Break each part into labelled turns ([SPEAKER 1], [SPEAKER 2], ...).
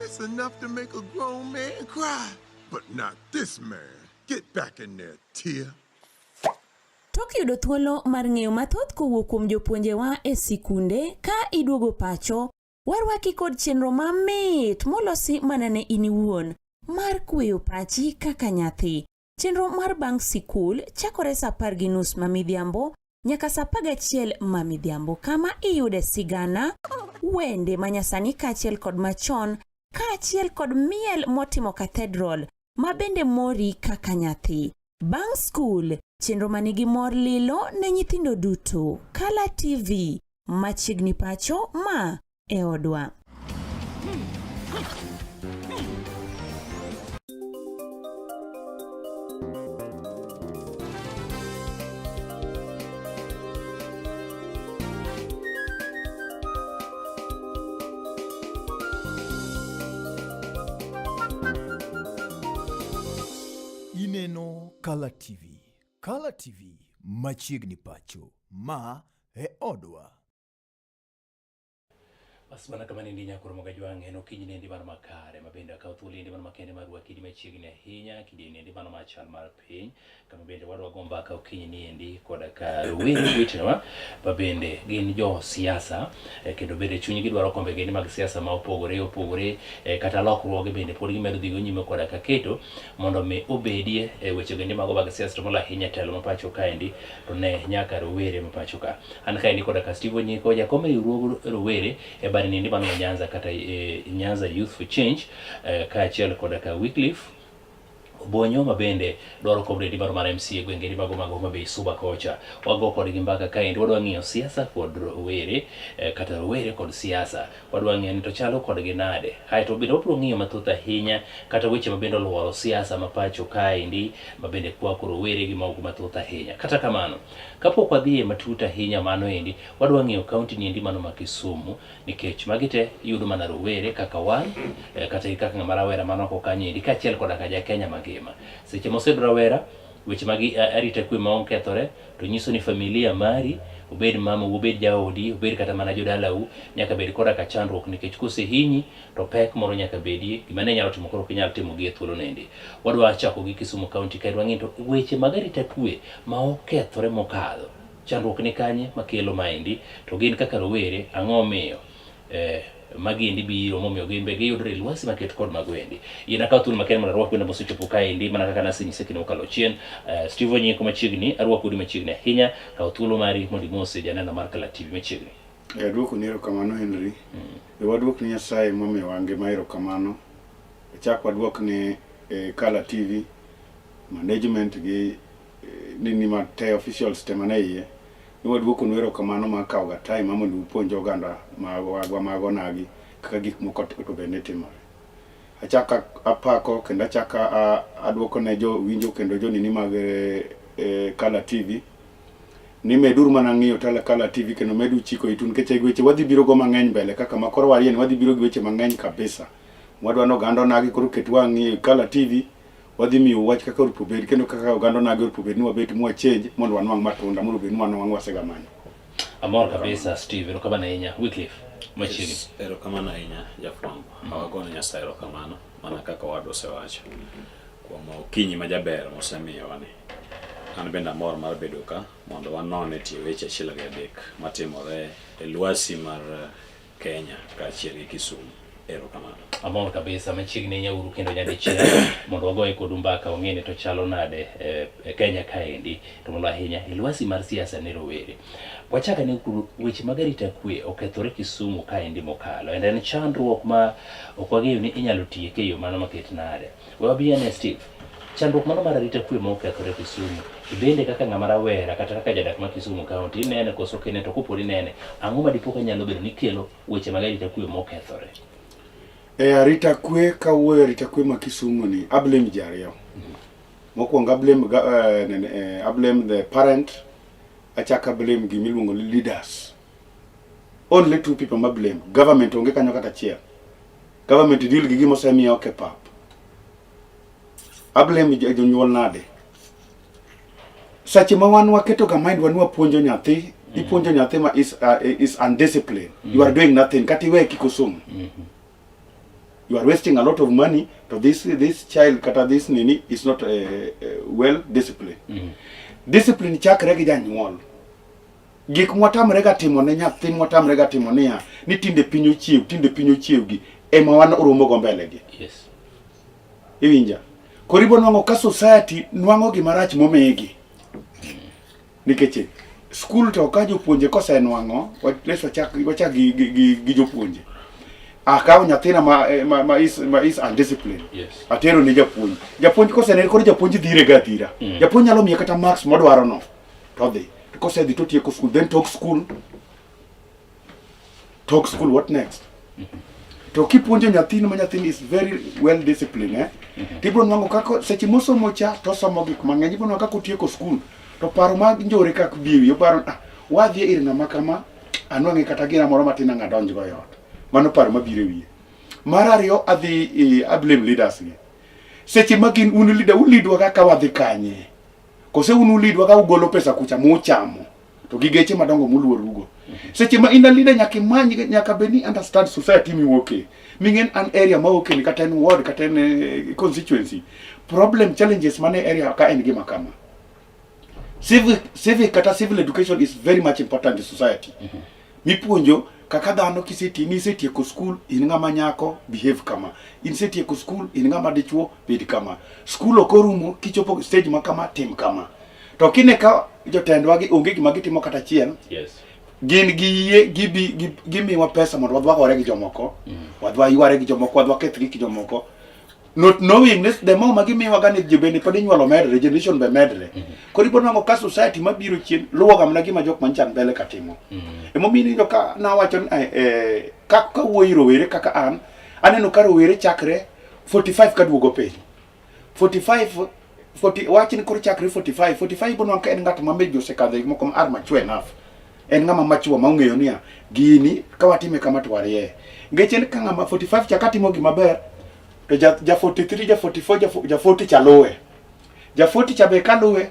[SPEAKER 1] It's enough to make a grown man cry. But not this man. Get back in there, Tia.
[SPEAKER 2] Tok yudo thuolo mar ng'eyo mathoth kowuok kuom jopuonjewa e sikunde, ka iduogo pacho, warwaki kod chenro mamit molosi mana ne in iwuon mar kweyo pachi kaka nyathi. Chenro mar bang' sikul chakore saa 10:30 mamidhiambo nyaka saa 11 mamidhiambo, kama iyude sigana, wende manyasani kaachiel kod machon, kaachiel kod miel motimo cathedral ma bende mori kaka nyathi. Bang' skul, chenro manigi mor lilo ne nyithindo duto. Kala TV, machiegni pacho ma e odwa.
[SPEAKER 3] Ineno Kala TV. Kala TV, machiegni pacho ma e odwa.
[SPEAKER 4] Bas mana kama nindi nyakoro mogajwange no kinyi nendi mana makare mabende akaw thuolo ndi mana makende marwa kidi machiegni ahinya kidi nendi mana machal mar piny kama bende wadwa gomba akaw kinyi nendi koda ka weri witwa mabende gin jo siasa kendo bende chunyi gidwaro kombe gini mag siasa ma opogore kata lokruoge bende pod gimedo dhigo nyime koda ka keto mondo me obedie weche gindi mago mag siasa to mola ahinya telo mapacho kaendi to ne nyaka rowere mapacho ka an kaendi koda ka Steve Onyiko jakome riwruog rowere bari nindi bano Nyanza kata Nyanza Youth for Change kaachiel koda ka Wycliffe Bonyo mabende dwaro komredi mar MCA gwenge ni mago ma be suba kocha wago kod gi mbaka kaendi wadwa ng'iyo siasa kod rowere kata rowere kod siasa wadwa ng'iyo ni to chalo kod gi nade hai to bende wabro ng'iyo mathoth ahinya kata weche mabende oluoro siasa mapacho kaendi mabende kwa rowere gi mago mathoth ahinya. Kata kamano kapok wadhi matut ahinya mano endi wadwa ng'iyo kaunti ni endi mano ma Kisumu nikech magite yudo mana rowere kaka wan kata kaka ng'ama rawera mano ko kanyo endi kaachiel koda ka ja Kenya mangima. Seche mosedra wera weche magi arita kwe ma onkethore to nyiso ni familia mari obed mama obed jaodi obed kata mana jodalau nyaka bed koda ka chandruok nikech kosehinyi to pek moro nyaka bedie gima ne nyalo timo koro kinyal timo gi thuolo nende. Wadwa chako gi Kisumu County ka dwang'e to weche mag arita kwe ma okethore mokalo chandruok ni kanye makelo maendi to gin kaka rowere ang'o miyo magindi biro momiyo gimbe giyudre lwasi maket kod magwendi yena ka thul maken mana rwako kwenda mosechopo kaendi mana kaka nasinyise kendo kalo chien Steve Onyiko machiegni arwako udi machiegni ahinya ka thuolo mari mondi mose janena mar Kala TV machiegni
[SPEAKER 5] dwoko ni erokamano Henry wadwok ni Nyasaye momiyo wange ma erokamano chak wadwok ni Kala TV management gi nini mate officials temane iye wadwoko ni erokamano ma kawo ga time mondo upuonj oganda magwa mago nagi kaka gik moko to bende timore. Achaka apako kendo achaka adwoko ne jo winjo kendo jo nini mag Kala TV ni medur mana ng'iyo Kala TV kendo medu chiko itu nikech weche wadhi biro go mang'eny mbele kaka makoro warien wadhi biro gi weche mang'eny kabisa mwadwa no oganda nagi koro ketwa ng'iyo Kala TV wadhi miyo wach kaka urpobed kendo kaka oganda nagi urpobed ni wabet mwa change mondo wanwang' matunda mondo bed ni wanwang' wasegamanyo.
[SPEAKER 4] Amor kabisa Steve erokamano ahinya. Wycliffe machiegni
[SPEAKER 6] erokamano ahinya jafwambo awagono Nyasaye erokamano mana kaka wadwa osewacho kuom okinyi ma jaber mosemiyowa ni. An bende amor mar bedo ka mondo wanone tie weche achiel gi adek matimore e lwasi mar Kenya kaachiel gi Kisumu. Erokamano.
[SPEAKER 4] Amor kabisa machiegni nyauru kendo nyadichiel mondo wagoye kod mbaka ong'ene to chalo nade Kenya kaendi to molo ahinya lwasi mar siasa ne rowere. Wachaka ni weche mag arita kwe okethore Kisumu kaendi mokalo en chandruok ma ok wang'eyo ni inyalo tieke e yo mano maket nade. Wabiane Steve chandruok mano mar arita kwe ma okethore Kisumu bende kaka ng'ama rawera kata kaka jadak ma Kisumu County inene koso kene to koponi nene ang'o ma dipo ka nyalo bedo ni kelo weche mag arita kwe ma okethore.
[SPEAKER 5] Arita kwe ka wuoyo arita kwe ma Kisumu ni ablame jariyo. Mokwongo ablame the parent achaka blame gi miluongo ni leaders. Only two people ma blame. Government onge kanyo kata achiel. Government deal gi gimo semiyo oke pap. Ablame jonyuol nade. Sache ma wan waketo ga mind wan wapuonjo nyathi ipuonjo nyathi ma is undisciplined. You are doing nothing kati we kikosomo. you are wasting a lot of money to this child kata this nini is not well disciplined. Discipline chakre gi janyuol. Gik mwatamre ga timo ne nyathi mwatamre ga timo niya ni tinde piny ochiew gi ema wan oromo go mbele gi.
[SPEAKER 4] Yes.
[SPEAKER 5] Iwinja. Koribo nwango ka society nwango gi marach momegi. Nikeche school to ka jopuonje kose nwango let's chak gi jopuonje. Akaw nyathina ma is undisciplined.
[SPEAKER 4] Yes.
[SPEAKER 5] Atero ni japuonj. Japuonj kose ne koro japuonj dhire ga dhira. Japuonj nyalo miye kata marks modwaro no. To dhi. Kose dhi to tieko school, then talk school. Talk school, what next? To kipuonjo nyathini ma nyathini is very well disciplined, Tibro nwango kako seche mosomo cha to somo gik mang'eny ibro nwango kako tieko school. To paro mag njore kak biwi, paro wadhi ir ng'ama kama anwang'e kata gina moro matin ng'adonj go yot. Mano paro mabiro wiye. Mar ariyo adhi blame leaders gi. Seche magin un leader kaka wadhi kanye. Kose unu leadwa ka ugolo pesa kucha muchamo to gigeche madongo muluorugo. Seche ma ina leader nyaka beni understand society miwoke. Mingen an area ma oke ni kata en ward kata en constituency. Problem challenges mane area ka en gima kama. Civic kata civil education is very much important in society. Mipuonjo kaka dhano kisetieko school in ng'ama nyako behave kama. Insetieko school in ng'ama dichuo bed kama. School okorumo kichopo stage makama tim kama. To kine ka jotendwa gi onge gima gitimo kata chien.
[SPEAKER 4] Yes.
[SPEAKER 5] Gin gimiwa pesa mondo wadwagore gi jomoko. Wadwa yware gi jomoko, wadwa kethgi gi jomoko. Not knowing this, the more magimiwa gani jibeni padi nyualo medre, generation be medre. Koribo nwango ka society mabiro chien luwo gamna gima jok manchan bele katimo. Emomini jo ka na wacho ka wuoyi rowere kaka aneno ka rowere chakre 45 ka duogo piny. 40 wachin koro chakre 45 bono ka en ng'at mamejo sekadhe moko ar mature enough. En ng'ama machuo ma ong'eyo niya gini ka watime kama to warie. Ngechen ka ng'ama 45 chaka timo gima ber to ja 43 ja 44 ja 40 chaluwe. Ja 40 chabe kaluwe.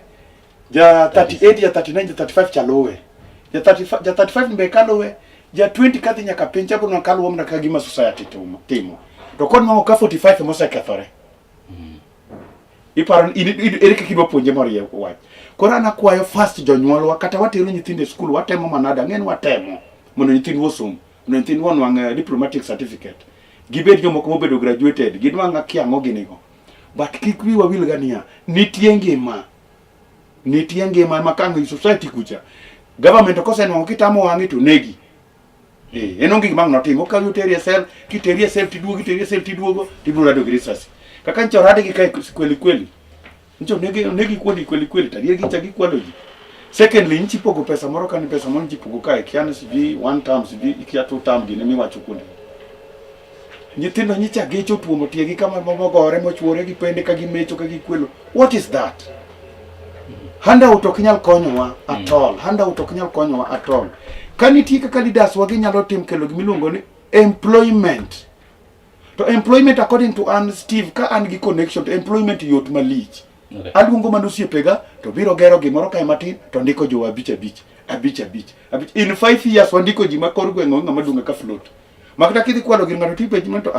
[SPEAKER 5] Ja 38 ja 39 ja 35 chaluwe. Ja 35 mbe kaluwe. Ja 20 kadhi nyaka piny chapo na kaluwe mna ka gima society timo. To kon mango ka 45 mose kethore. Iparo ere kaka idwa puonje morie wach. Koro ana kwayo first jonyuolwa kata watero nyithinde school watemo manada ng'en watemo mondo nyithindwa osom, mondo nyithindwa onwang' diplomatic certificate. Gibed jomoko mobedo graduated, ginwang' kiang'o ginigo. But kik wi wawil ga niya nitie ngima makang' society kucha. Government kosenwang'o kitamo wang'i to negi. Enonge gima notimo ka uteri sel, kiteri sel tiduogo tibiro rado grisas. Kaka nchorade gi kai kweli. Ncho negi kweli tarier gi chagi kwalo ji. Secondly, nchi pogo pesa moro kan pesa moro nchi pogo kai kiana siji one time siji ikia two time gine mi wacho kundi. Nyithindo nyicha gecho tuomo tiegi kama mogore mochuore gi pende ka gimecho ka gikwelo. What is that? Handout ok nyal konyowa at all. Handout ok nyal konyowa at all. Kaniti kaka leaders wagi nyalo tim kelo gimiluongo ni employment. To employment according to Steve ka an gi connection to employment yot malich. Okay. Aluongo mano siepega to biro gero gimoro kae matin to ndiko jo abich. In 5 years wandiko ji makor gweng'o ng'ama dunga ka float. Makata kidhi kwalo gir ng'ato tipe jimento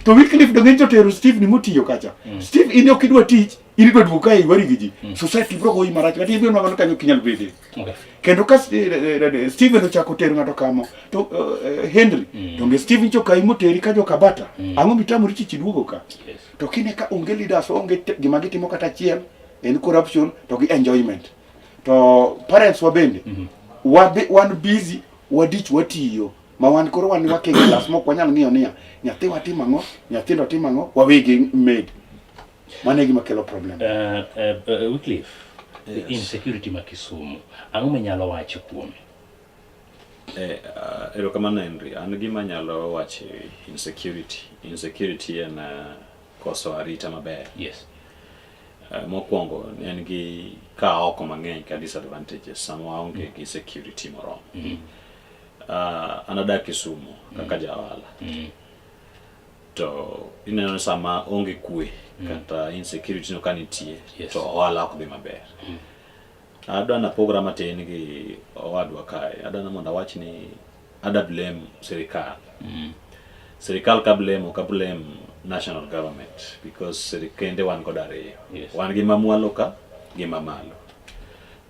[SPEAKER 5] to Wycliffe dongenjo tero Steve ni motiyo kacha. Steve in ok idwa tich, in idwa duogo kae iwari gi ji. Society bro go marach kata ibiro nwango kanyo kinyal bede. Okay. Kendo ka Steve ochako tero ng'ato kamo to Henry donge Steve ncho kai moteri ka jo kabata. Ang'o mitamori chichi duogo ka. Yes. To kine ka onge leaders onge gima gitimo kata chiel en corruption to gi enjoyment. To parents wabende wan busy wadich watiyo. Ma wan koro wan wake class moko wanyal ng'iyo niya nyathi watimo ang'o, nyathindo timo ang'o, wawegi made. Mane gima kelo problem.
[SPEAKER 4] Wycliffe, insecurity ma Kisumu, ang'o menyalo wacho kuome?
[SPEAKER 6] Erokamano Henry, an gima nyalo wacho insecurity en koso arita maber.
[SPEAKER 4] Yes.
[SPEAKER 6] Mokwongo en gi ka oko mang'eny ka disadvantages sama waonge gi security moromo. Anadak Kisumu kaka jawala. To ineno sama onge kwe kata insecurity no kanitie to ohala ok dhi maber. Adwa na program matin gi owadwa kae. Adwa na mondo awach ni ada blame sirikal. Sirikal kablem national government because sirikende wan kod ariyo.
[SPEAKER 4] Yes.
[SPEAKER 6] Wan gi mamwalo ka gi mamalo.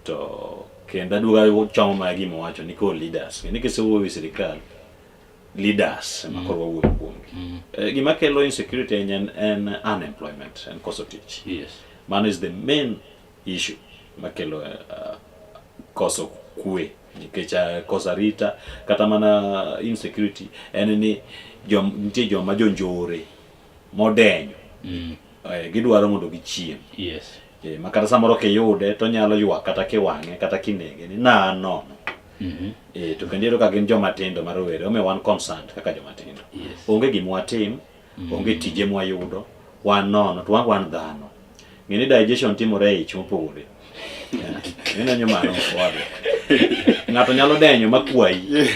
[SPEAKER 6] To kenda duga chamo ma gi mowacho ni ko leaders. Ni kese wuowi sirikal leaders ma korwa wuoyo kuomgi. Gima kelo insecurity en unemployment and koso tich.
[SPEAKER 4] Yes.
[SPEAKER 6] Man is the main issue makelo koso kwe nikech koso rita kata mana insecurity en ni nitie joma jonjore modenyo gidwaro mondo gichiem.
[SPEAKER 4] Yes.
[SPEAKER 6] Makata samoro kiyude to nyalo ywak kata kiwang'e kata kinege ni nono. To kendo ka gin joma tindo marowere ome wan concerned kaka joma tindo.
[SPEAKER 4] Yes.
[SPEAKER 6] Onge gimwa tim, onge tije mwa yudo, wan nono to wan dhano. Ngeni digestion timore e ich mopogore. Neno nyomano wado. Ng'ato nyalo denyo makwai.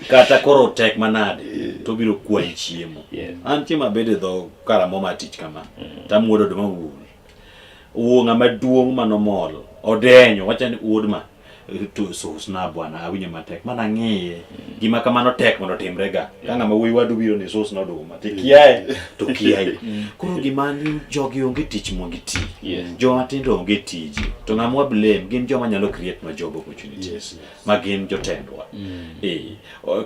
[SPEAKER 6] Kata koro tek manade to biro kwai chiemo. An chiema bede dho karamo matich kama. Tamuodo do mawuol. Uonga maduong' manomol. Odenyo wachani uodma. To sosna bwana awinyo matek mana ng'iye gima kamano tek mondo timrega ka ng'ama wuoyi wadu biro ni sosna oduma tikiae to kiae koro gima ni jogi onge tich mongiti joma tindo onge tiji to ng'ama blame gin joma nyalo create ma job opportunities ma gin jotendwa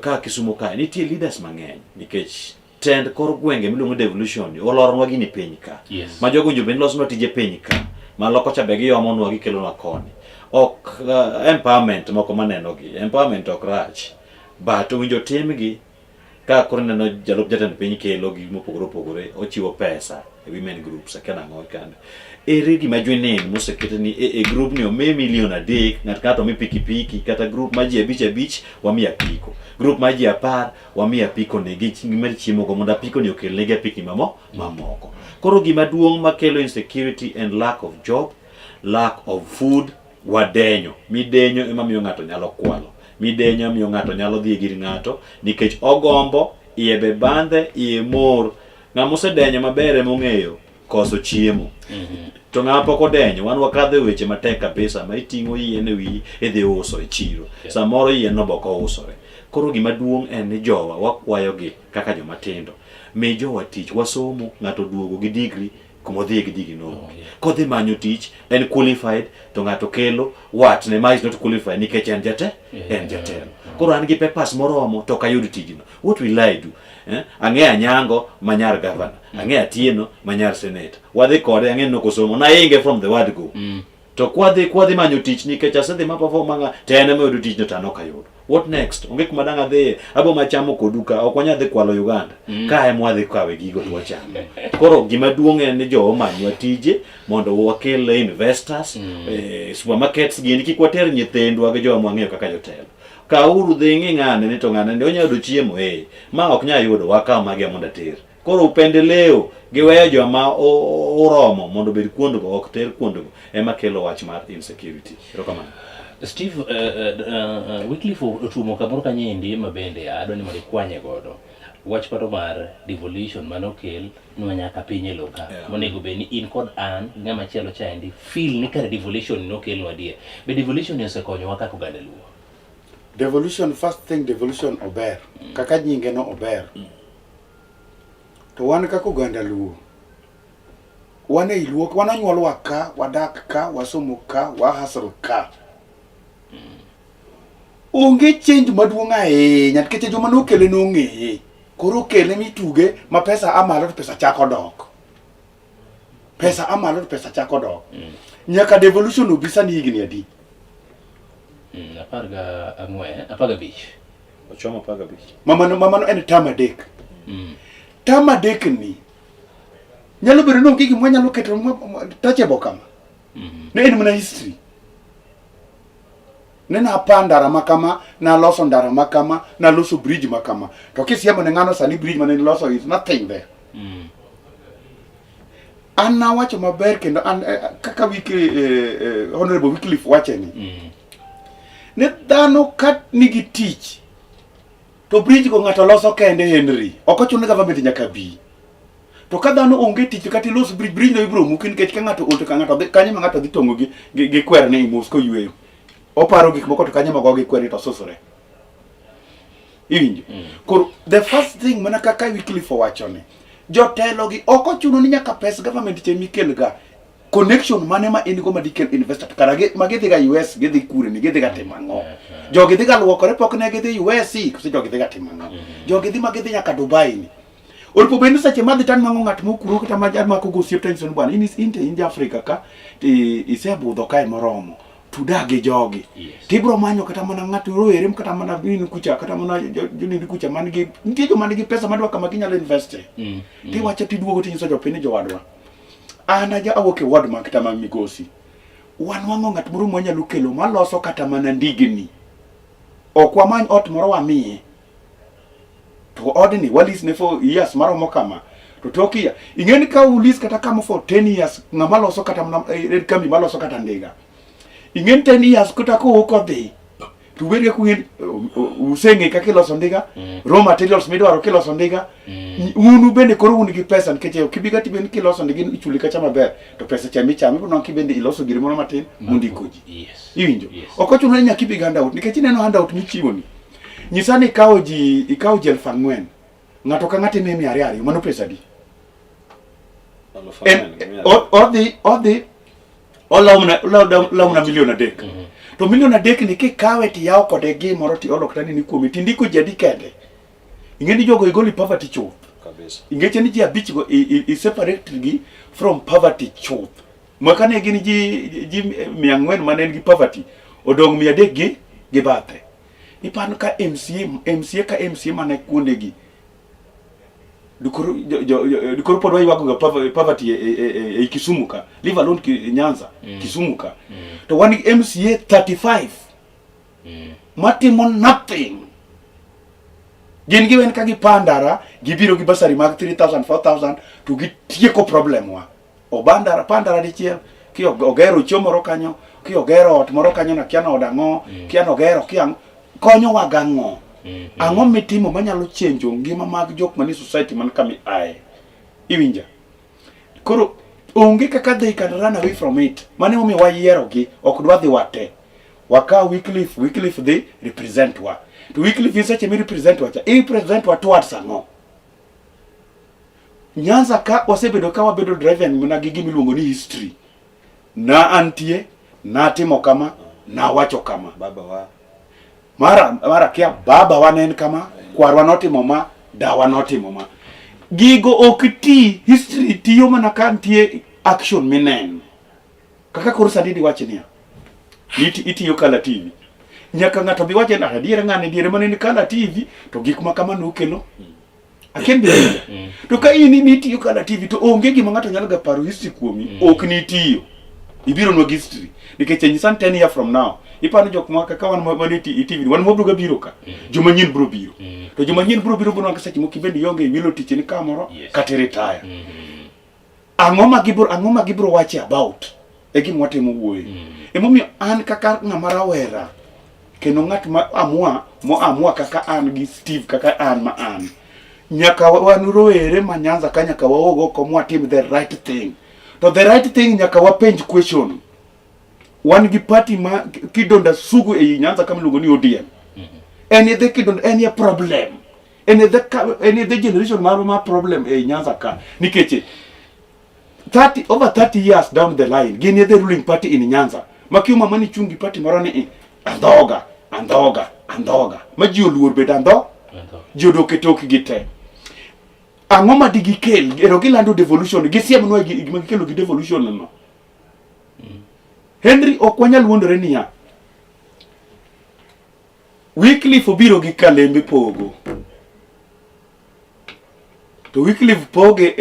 [SPEAKER 6] ka Kisumo ka nitie leaders mang'eny nikech tend kor gwenge miluongo devolution olornwa gini piny ka ma jogo jo ben losno tije piny ka ma loko cha be giyomonwa gikelo na koni ok empowerment moko maneno gi empowerment ok rach but winjo timgi ka koro neno jalup jatend piny kelo gi mopogore opogore ochiwo pesa e women groups akena ng'o kande ere gima jwenen mosekete ni e group ni ome milion 3 ng'ato mi pikipiki kata group ma ji abich wamiya piko group ma ji 10 wamiya piko ne gi gimel chiemo go mondo piko ni okel ne gi piki mamoko koro gima duong' makelo insecurity and lack of job lack of food wadenyo midenyo ema miyo ng'ato nyalo kwalo midenyo miyo ng'ato nyalo dhi gir ng'ato nikech ogombo iye be bandhe iye mor ng'amose denyo maber mong'eyo koso chiemo to ng'ama pok odenyo wan wakadhe weche matek kabisa ma iting'o yien ewi idhi uso e chiro samoro yien no boko usore koro gima duong' en ni jowa wakwayogi kaka joma tindo mi jowa tich wasomo ng'ato duogo gi degree kumodhi gi digi no kodhi manyo tich en qualified to ng'ato kelo watne ma is not qualified nikech en jatelo koro an gi papers moromo to kayud tijno what will I do ang'e anyango manyar governor ang'e atieno manyar senator wadhi kode ang'e no kosomo na inge from the word go to kwadhi manyo tich nikech asedhi ma performanga tene moyudo tich no tano kayudo what next onge kuma dang' adhi abo machamo koduka ok wanya dhi kwalo Uganda ka em wadhi kawe gigo to wachamo koro gima duong' en ni jowo manywa tije mondo wakel investors supermarkets gini kik water nyithindwa gi jowa mwang'eyo kaka jotelo ka uru dhi ng'ane ni to ng'ane ni onyalo chiemo ma ok nya yudo wakaw magi mondo ter koro upendeleo giweyo joma oromo mondo bed kuondgo ok ter kuondgo ema kelo wach mar insecurity erokamano
[SPEAKER 4] Steve Wycliffe otumo kamoro kanyendi mabende adwani mondo ikwanye godo wach paro mar devolution manokel nwa nyaka piny eloka monego be ni in kod an ng'ama chielo chaendi feel ni kare devolution nokel nwa die be devolution osekonyowa kaka oganda Luo.
[SPEAKER 5] Devolution, first thing, devolution ober kaka nyinge no ober to wan kaka oganda Luo wan ei Luo wan anyuolwa ka wadak ka wasomo ka wahasl ka onge change maduong' ahinya nikech joma nokele nong'eye koro kele mituge ma pesa amalo to pesa chako dok nyaka devolution obisa ni higni adi
[SPEAKER 4] 15
[SPEAKER 6] ochomo 15
[SPEAKER 5] mamano en tama dek ni nyalo bedo no gigi mwa nyalo keto touchable kama ne en mana history nena pandara makama na loso ndara makama na loso bridge makama to kisiemo ne ngano sani bridge mane loso is nothing there anna wacho maber kendo an kaka honorable Wycliffe wacheni ne dhano kat nigi tich to bridge go ng'ato loso kende Henry okochune government nyaka bi to ka dhano onge tich kata los bridge no ibro mukin nikech ka ng'ato oto ka ng'ato kanye ma ng'ato dhi tongo gi kwerne i Moscow yweyo oparo gik moko to kanye mago gi kwerne to susore Iwinjo. Koro the first thing mana kaka Wycliffe owachone. Jotelo gi oko chuno ni nyaka pes government chemi kelga. Connection mane ma in go medical investor karage magidhi ga US gidhi kure ni gidhi ga timango. Jogi dhi ga luokore pok ne gidhi US kose jogi dhi ga timango. Jogi dhi magidhi nyaka Dubai ni. Orpo bende seche madhi tan mango ng'at mokuro kata majar mako go siep tension bwana in Africa ka isebudho kae moromo tudage jogi tibro manyo kata mana ng'at roerem kata mana bin kucha kata mana juni kucha manigi nitie jo manigi pesa madwa kama ginyalo invest ti wacha tiduogo tinyiso jopiny jowadwa ana ja awoke ward ma kata ma migosi wan wango ng'at moro mwanyalo kelo maloso kata mana ndigni okwa many ot moro wamiye to odni walis ne for years maromo kama to tokia ingeni ka ulis kata kama for 10 years ngama loso kata red kambi maloso kata ndiga ingeni 10 years kata ko okodhi to wege ku usenge kaka loso ndiga raw materials midwaro kiloso ndiga unu bende koro un gi pesa nikech kibiga tiben kiloso ndiga ichuli kacha maber to pesa cha michame no kibende iloso gire moro matin mundikoji iwinjo okochuno nya kibiga handout nikech ineno handout michiwo ni nyisani ikawo ji 4,000 ng'ato ka ng'ato ne 200 mano pesa di odhi olauna milion adek to milion adek ni kikawe ti yawo kode gi moro ti olo kata ni kuomi ti ndiko jadi kende ingeni jogo igoli poverty chuth kabisa ingeche ni ji abich go i separate gi from poverty chuth makane gini ji 400 manen gi poverty odong 300 gi bathe ipan ka MCA ka MCA mane kuonde gi dukoro podwa iwago ga poverty e Kisumu ka leave alone Nyanza Kisumu ka to one MCA 35 matimo nothing gin giwen ka gipandara gibiro gi basari mag 3,000 4,000 to gitieko problem wa obandara pandara dichiel ki ogero chomoro kanyo ki ogero ot moro kanyo na kiano odango kiano ogero kiang konyo wagango ang'o mitimo manyalo chenjo ngima mag jok mani society man kami ae iwinja koro onge kaka they can run away from it mane omi wayiero gi ok dwa dhi wate waka Wycliffe they represent wa to Wycliffe seche mi represent wa cha represent wa towards ang'o Nyanza ka wasebedo ka wabedo driven muna gi gimiluongo ni history na antie na timo kama na wacho kama baba wa mara kia baba wanen kama kwarwa notimo ma dawa notimo ma gigo okti history tiyo mana kantie action minen kaka koro sadidi wachnia itiyo Kala TV nyaka ngato bi wache na diere ngane diere maneni Kala TV to gik ma kama no kelo akendi to ka ini itiyo Kala TV to onge gima ngato nyalo ga paro history kuomi ok ni tiyo ibiro no history nikech nyisan 10 years from now ipano jok maka ka wan maniti TV wan mobro ga biro ka joma nyin bro biro to joma nyin bro biro bono ka seche moko bendi yonge wilo tich ni kamoro kata retire ang'o ma gibro wache about e gim watimo wuoyi emomi an kaka ng'ama rawera kendo ng'at ma amua kaka an gi Steve kaka an ma an nyaka wan roere ma Nyanza ka nyaka waogo ko mwatim the right thing to the right thing nyaka wapenj question one gi party ma kidonda sugu e Nyanza kama luongo ni ODM any the kidonda any problem any the generation ma problem e Nyanza ka nikeche over 30 years down the line gini the ruling party in Nyanza makiuma mani chungi party marani andoga maji oluor bedando jodo ketoki gite angoma digikel ero gilando devolution gisiem no gima gikelo gi devolution no Henry okwanya luondore niya Wycliffe obiro gi kalembe pogo to Wycliffe poge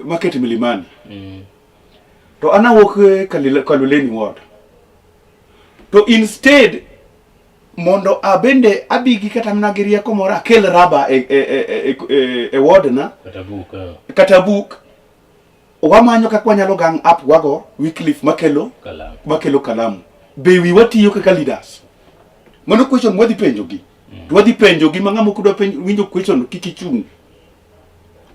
[SPEAKER 5] market Milimani to ana wok Kaloleni ward to instead mondo abende abigi kata mnagiria komora kel raba e ward na katabuk wamanyo ka kwanyalo gang up wago Wycliffe makelo kalamu be wi watiyo ka leaders mono question mwadi penjo gi mangamo kudo penjo winjo question kikichung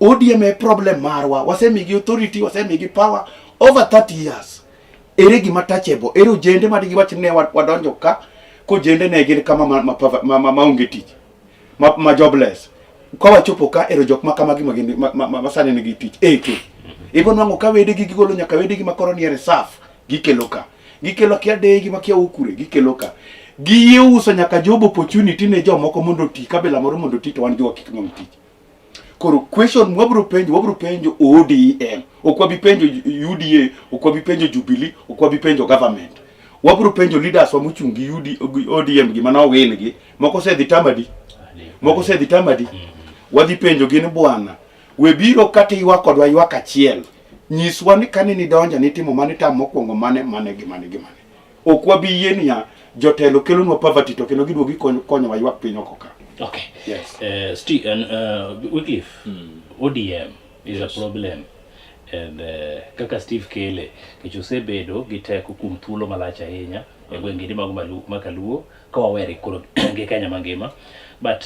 [SPEAKER 5] ODM e problem marwa wasemigi authority wasemigi power over 30 years ere gi matachebo ere jende madigi wachne wadonjo ka ko jende ne gin kama maonge tich ma jobless ko wachopo ka ero jok makamagi magini masane nigi tich tu ibon wango ka wede gi gigolo nyaka wede gi makoro ni resaf gikelo ka gikelo kia degi makia ukure gikelo ka gi uso nyaka job opportunity ne jomoko mondo ti kabela moro mondo ti to wan jo kik ngom tich koro question wabro penjo ODM okwabi penjo UDA okwabi penjo Jubilee okwabi penjo government wabro penjo leaders wa muchungi ODM gi mana win gi moko se dhitamadi wadhi penjo gin bwana we biro kati ywa kodwa ywa kachiel nyiswa ni kanini donja ni timo mane tam mokwongo mane okwabi yenia jotelo kelo no poverty to kendo giduogi konyo wa ywa piny okoka.
[SPEAKER 4] Okay.
[SPEAKER 5] Yes.
[SPEAKER 4] Steve and Wycliffe, ODM is a problem, and kaka Steve Kele kichosebedo giteko kum thuolo malach ahinya e gwenge makaluo ka wawere koro nge Kenya mangima, but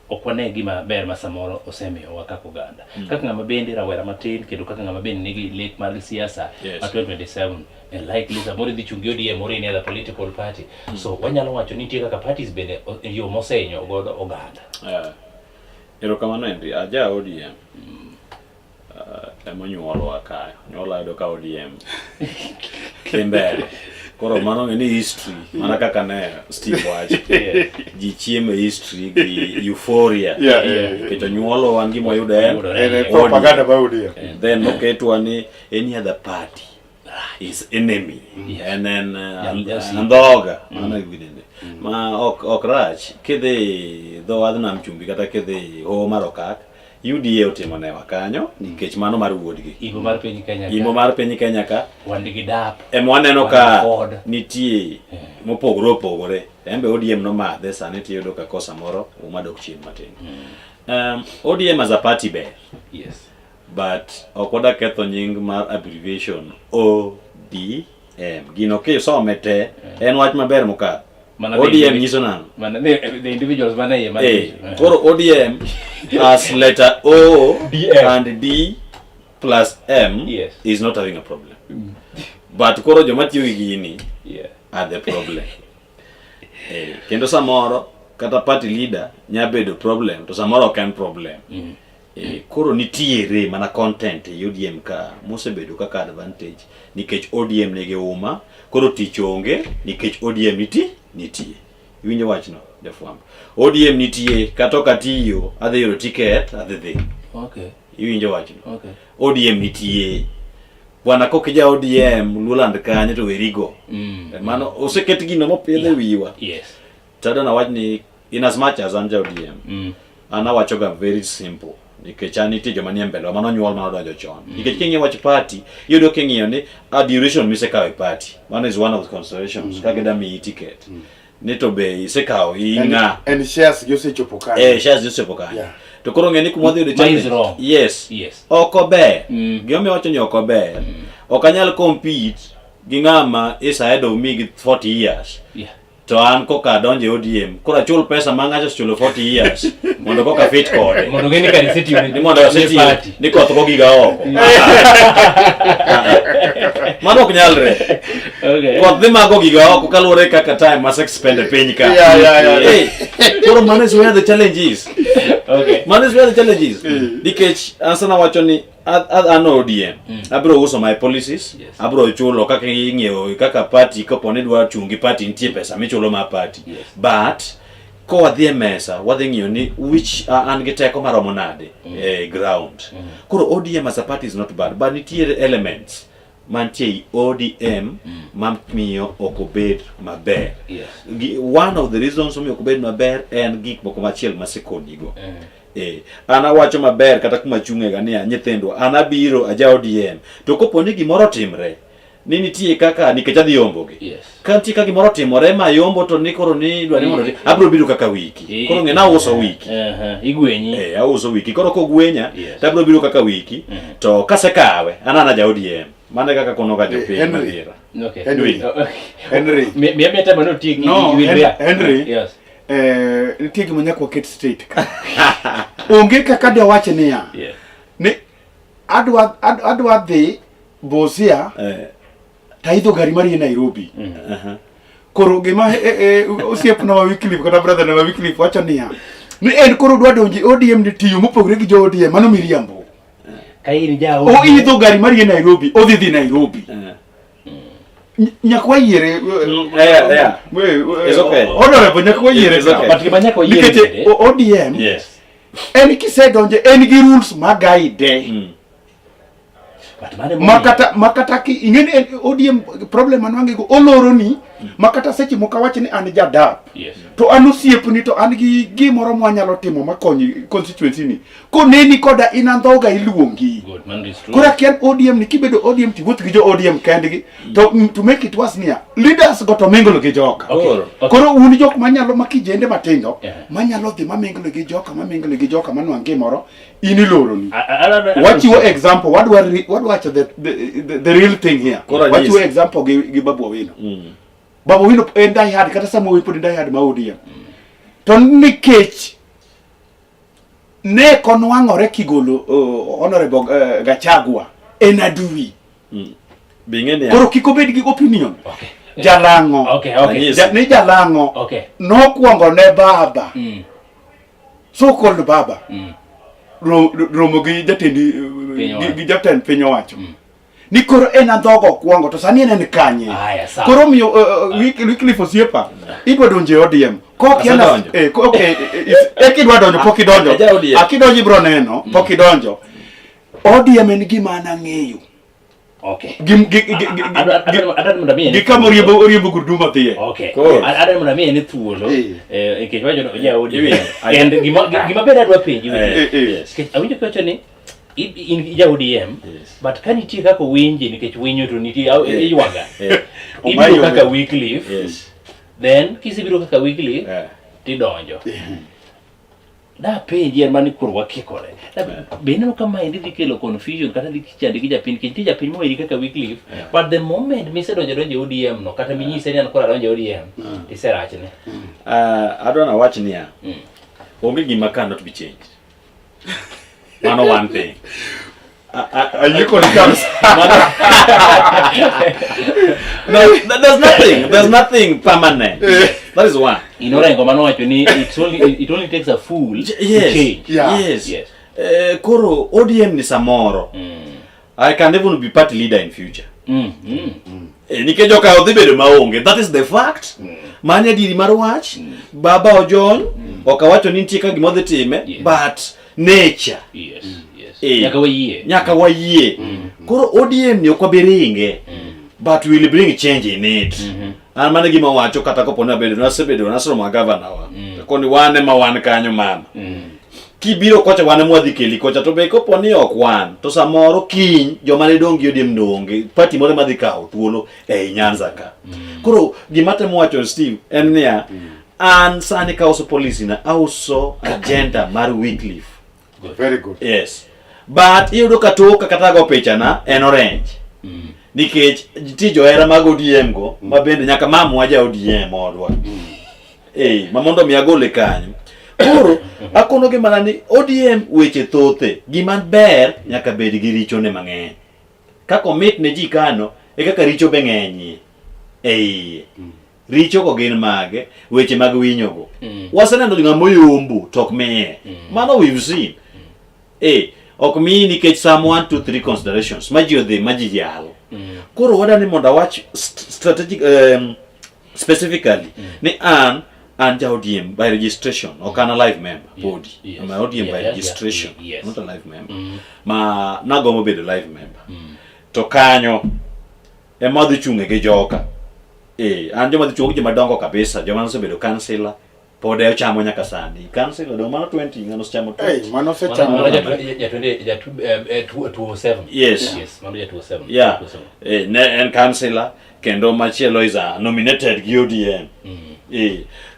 [SPEAKER 4] okwane gima ber masamoro osemiyo wakako ganda kaka ngama bende rawera matin kendo kaka ngama bende nigi lek mar siasa at 2027 and likely samoro dhi chungi ODM or any other political party so wanyalo wacho ni nitie kaka parties bende yo mosenyo godo oganda.
[SPEAKER 6] Erokamano endi aja ODM emonyuolo akayo nyola do ka ODM kimbele koro mano ni history mana kaka ne Steve wacho ji chieme history gi euphoria keto nyuolo wangi moyudo en
[SPEAKER 5] propaganda ba ODM
[SPEAKER 6] then oketwa ni any other party is enemy and then andoga mana gwidende ma ok rach kidhi dho wadna mchumbi kata kidhi o marokak UDA otimo ne wakanyo nikech mano mar wuodgi
[SPEAKER 4] imo mar piny Kenya ka
[SPEAKER 6] wandigi dap waneno ka nitie mopogore embe ODM no madhe sani tiyudo ka kosa moro umadok chien matin. ODM as a party bear,
[SPEAKER 4] yes,
[SPEAKER 6] but okoda ketho nying mar abbreviation ODM gino ke so mete en wach maber moka ODM nyiso nano
[SPEAKER 4] the individuals
[SPEAKER 6] koro ODM as letter O and D plus M is not having a problem. But koro joma tiyo gi gini are the problem. Kendo samoro kata party leader nyabedo problem to samoro ok en problem. Koro nitiere mana content ODM ka mosebedo kaka advantage nikech ODM nigi uma koro tich onge nikech ODM nitie iwinjo wachno jafwambo ODM nitie kata katiyo adhi yoro ticket adhi iwinjo wachno ODM nitie bwana kokija ODM luland kanye to werigo mano oseket gino mopidhe wiwa tada na wachni in as much as anja ODM ana wachoga very simple nikech nitie joma nie mbele mano nyuol mano donjo chon nikech kingi wach party yudo kingiyo ni a duration misekawe party mano is one of the considerations kageda mi ticket nito be isekawo inga
[SPEAKER 5] and shares yosechopo kanye
[SPEAKER 6] shares yosechopo kanye to koro ngeni kumodhi yudo challenge yes okobe giomi wacho ni okobe okanyal compete gi ngama is ahead of me with 40 years to an koka donje ODM kora chul pesa mangacho chulo 40 years mondo koka fit kode
[SPEAKER 4] mondo ngeni ka city
[SPEAKER 6] ni mondo city ni koth ko giga oko mano kunyalre koth dhi mago giga oko kalure kaka time mas expend piny ka koro mano is where the challenge is mano is where the challenge is nikech ansana wacho ni ano ODM abro uso my policies abro chulo kaka ing'eyo kaka party kopone dwa chungi party nitie pesa michulo ma party but ko wadhi mesa wadhi ng'iyo ni which an gi teko maromo nade ground koro ODM as a party is not bad but nitie elements mantie ODM mamiyo okobed maber one of the reasons omiyo okobed maber en gik moko machiel masekonigo ana wacho maber kata kuma chungega ni nyithindwa ana biro aja ODM to koponi gimoro timre ni nitie kaka nikech adhi yombogi kanti ka gimoro timore ma yombo to ni koro ni dwa ni mondo abro biro kaka wiki koro ngena uso wiki
[SPEAKER 4] igwenyi
[SPEAKER 6] auso wiki koro kogwenya to abro biro kaka wiki to kasekawe ana ja ODM mane kaka kono ga jopiny madira
[SPEAKER 5] Henry
[SPEAKER 4] me temo no tigi
[SPEAKER 5] Henry yes nitie gima nyako ket straight ka onge kaka de wache ni ya ni adwa dhi Busia taidho gari mari Nairobi koro gima osiep na Wycliffe kata brother na Wycliffe wacho ni ya ni en koro dwa donji ODM ni tiyo mopogre gi jo ODM mano miriambo
[SPEAKER 4] kaini jao
[SPEAKER 5] o idho gari mari Nairobi o dhi Nairobi nyakwa yere
[SPEAKER 6] it's okay
[SPEAKER 5] honorable nyakwa yere
[SPEAKER 4] but kibanya ko yere
[SPEAKER 5] ODM
[SPEAKER 6] yes
[SPEAKER 5] en kisedonje en gi rules magaide makata ki ingene ODM problem anwange go oloro ni makata seche mokawache ni an jadap to an osiepni to an gi gimoro mwanyalo timo makonyi constituency ni ko neni koda inandhoga iluongi kora kian ODM ni kibedo ODM ti wuoth gi jo ODM kendgi to make it worse nia leaders go to mingle gi joka koro un jok manyalo makijende matindo manyalo dhi mamingle gi joka manwang gimoro iniloro ni wachiwo example what the real thing here wachiwo example gi Babu Owino Babu Owino en die hard kata samo wipod die hard ma ODM to nikech ne konwang'ore kigolo honorable Gachagua en adui
[SPEAKER 6] bingene
[SPEAKER 5] koro kiko bed gi opinion jalango ne jalango no kuongo ne baba so called baba romo gi jatendi gi jatend piny owacho ni koro en andhogo kuongo to sani en kanye koro miyo Wycliffe Osiepa idwa donje ODM kokiana kidwa donjo pok idonjo akidonjo bro neno pok idonjo ODM en gima anang'eyo gikamo riembo gurduma dhiye
[SPEAKER 4] adar mona miye ni thuolo nikech wacho ja ODM and gima bed adwa penji nikech awinjo kawacho ni in ja ODM but kan nitie kaka winji nikech winyo to nitie iywaga ibiro kaka Wycliffe then kisibiro kaka Wycliffe tidonjo da penji en mani kurwa kikore beneno kama ndi kelo confusion kata dikichande gi japin kinti japin mo iri kaka Wycliffe but the moment mise donjo ODM no kata minyise ni an kora donjo ODM iserachne
[SPEAKER 6] adona watch niya onge gima cannot be changed one thing
[SPEAKER 5] you could come
[SPEAKER 6] no there's nothing permanent that is one
[SPEAKER 4] inorengo mano wacho ni it only takes a fool to change
[SPEAKER 6] yes koro ODM ni samoro I can even be party leader in future nikejo ka odhi bedo maonge that is the fact manya diri mar wach baba ojony okawacho ni nitie ka gimodhi time but nature nyaka wayie koro ODM ni okwabiringe but we will bring change in it an mane gima wacho kata koponi abedo nasebedo nasromo governor wa koni wane ma wan kanyo mama kibiro kocha wane mwadhi keli kocha to be koponi ok wan to samoro kiny joma ne dongi ODM donge party moro madhi kawo thuolo ei Nyanza ka koro gima temo wacho Steve en niya an sani ka uso policy na auso agenda mar Wycliffe
[SPEAKER 5] very good
[SPEAKER 6] yes but iyudo katoka kata go picha na en orange nikech ti johera mag ODM go mabende nyaka mamu waja ODM odwa mamondo mi agole kanyo koro akono gi mana ni ODM weche thothe gima ber nyaka bed gi richo ne mang'eny kako mit ne ji kano kaka richo be ng'eny richo go gin mage weche mag winyo go waseneno ng'amo yombo tok miye mano we've seen ok mi nikech some 1 2 3 considerations maji yalo koro wadani mondo watch strategic specifically ni an ja ODM by registration ok an a live member body I'm a ODM by registration not a live member ma nagomo bedo live member to kanyo ema dhi chunge gi joka an joma dhi chunge joma dongo kabisa joma nosebedo councilor pode ochamo nyaka sani councilor do mano 20 ngano chamo
[SPEAKER 5] mano se chamo
[SPEAKER 4] ya 207
[SPEAKER 6] yes
[SPEAKER 4] mano ya 207
[SPEAKER 6] yeah en councilor kendo machielo is nominated gi ODM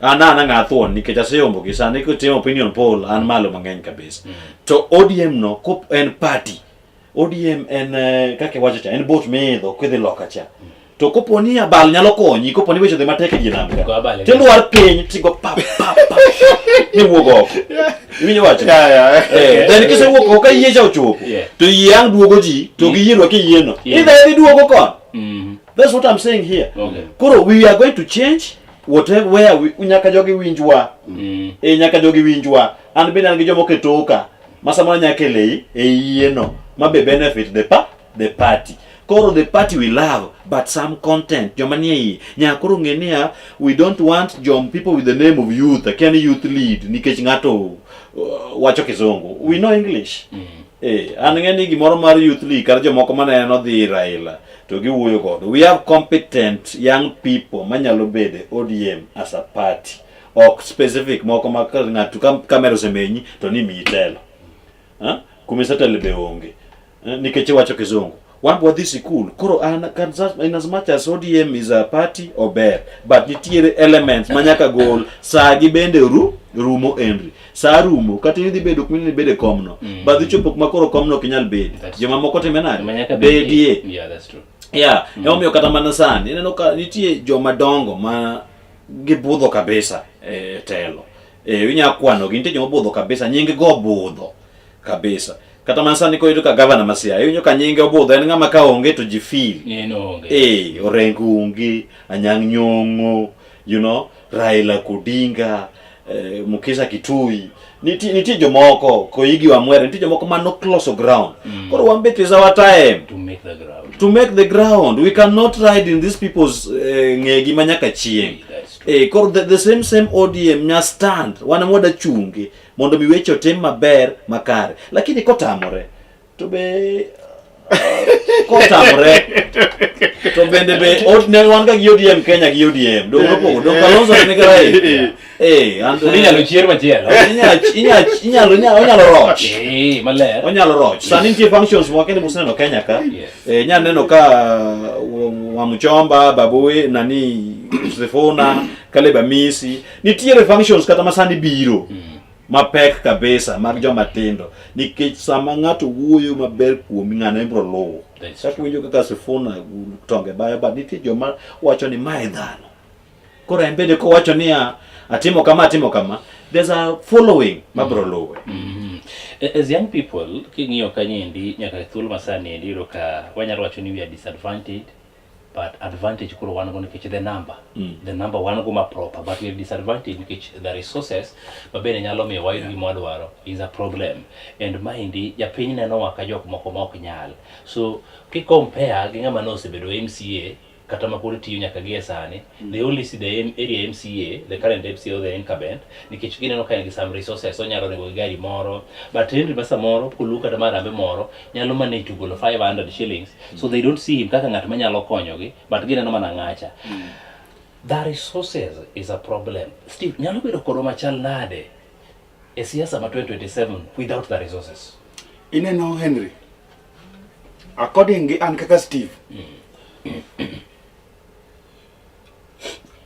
[SPEAKER 6] ana ngathuon nikech aseyombo gi sani ko timo opinion poll an malo mang'eny kabisa to ODM no ko en party ODM en kake wacho cha en bot medho kwedhi loka cha to koponi abal nyalo konyi koponi weche de matek gi namka tendo war piny tigo pap ni wuogo winyo wacho then kise wuogo ka yie cha ochopo to yang duogo ji to gi yiro ke yieno either duogo kon that's what I'm saying here koro we are going to change whatever where nyaka jogi winjwa nyaka jogi winjwa an bende an gi jomo ketoka masama nyaka lei yieno mabe benefit the party koro the party we love but some content jomanie nyakoro ngenia we don't want people with the name of youth can youth lead nikech ngato wacho kizungu we know English an ngeni gimoro mar youth league kar jomoko maneno dhi Raila to giwuoyo godo we have competent young people manyalo bede ODM as a party ok specific moko ma ng'ato kamera osemenyi to ni mitelo kumisatele be onge nikech wacho kizungu one boy this cool koro an in as much as ODM is a party or bear but nitiere elements manyaka gol saa gi bende rumo Henry saa rumo kata idhi bedo kumini bede komno badhi chopo makoro komno kinyal bede joma moko temenade bedie
[SPEAKER 4] yeah that's true
[SPEAKER 6] omiyo kata mana sani ineno ka nitie joma dongo ma gibudho kabisa telo winya kwano gi nitie joma budho kabisa nyingi go budho kabisa kata mana sani ko ka governor Masia winyo ka nyinge obudho en ngama ka onge to jifeel orengungi Anyang' Nyong'o you know Raila Odinga Mukisa Kitui nitie jomoko koigi wamwere nitie jomoko mano close ground koro wambet is our time to make the ground we cannot ride in these people's ngegi manyaka chieng koro the same ODM nya stand wana moda chungi mondo biwecho tem maber makare lakini kotamore to be kotamore to bende be ordinary wan ga ODM Kenya gi ODM do pogo do Kalonzo ni garai and
[SPEAKER 4] inyalo chier machielo
[SPEAKER 6] inyalo roch
[SPEAKER 4] maler
[SPEAKER 6] onyalo roch sani nitie functions mwakende museno Kenya ka nya neno ka Wamuchomba Baboe nani Sifuna Kaleba Misi nitiere functions kata masani biro mapek kabisa mag joma tindo nikech sama ng'ato wuoyo maber kuom ng'ano ibro lowo kaka winjo kaka Sifuna tonge bayo but nitie joma wacho ni mae dhano koro en bende ko wacho ni atimo kama there's a following mabro lowe
[SPEAKER 4] as young people king'iyo kanyendi nyaka thuolo masani endi iro ka wanyalo wacho ni we are disadvantaged but advantage kuro wan go nikech the number wan go ma proper but we are disadvantaged nikech the resources mabende nyalo miyo wayud gima dwaro is a problem and maendi japiny neno waka jok moko ma ok nyal so ki compare gi ng'ama nosebedo MCA kata makuru tiyo nyaka gie sani they only see the area MCA the current MCA or the incumbent nikech gineno ka en some resources so nyalo nego gari moro but Henry Masa moro kuluka da marambe moro nyalo manage to golo 500 shillings so they don't see him kaka ng'at manyalo konyogi but gineno mana ng'acha the resources is a problem Steve nyalo bedo kodo machal nade e siasa ma 2027 without the resources
[SPEAKER 5] ineno Henry according an kaka Steve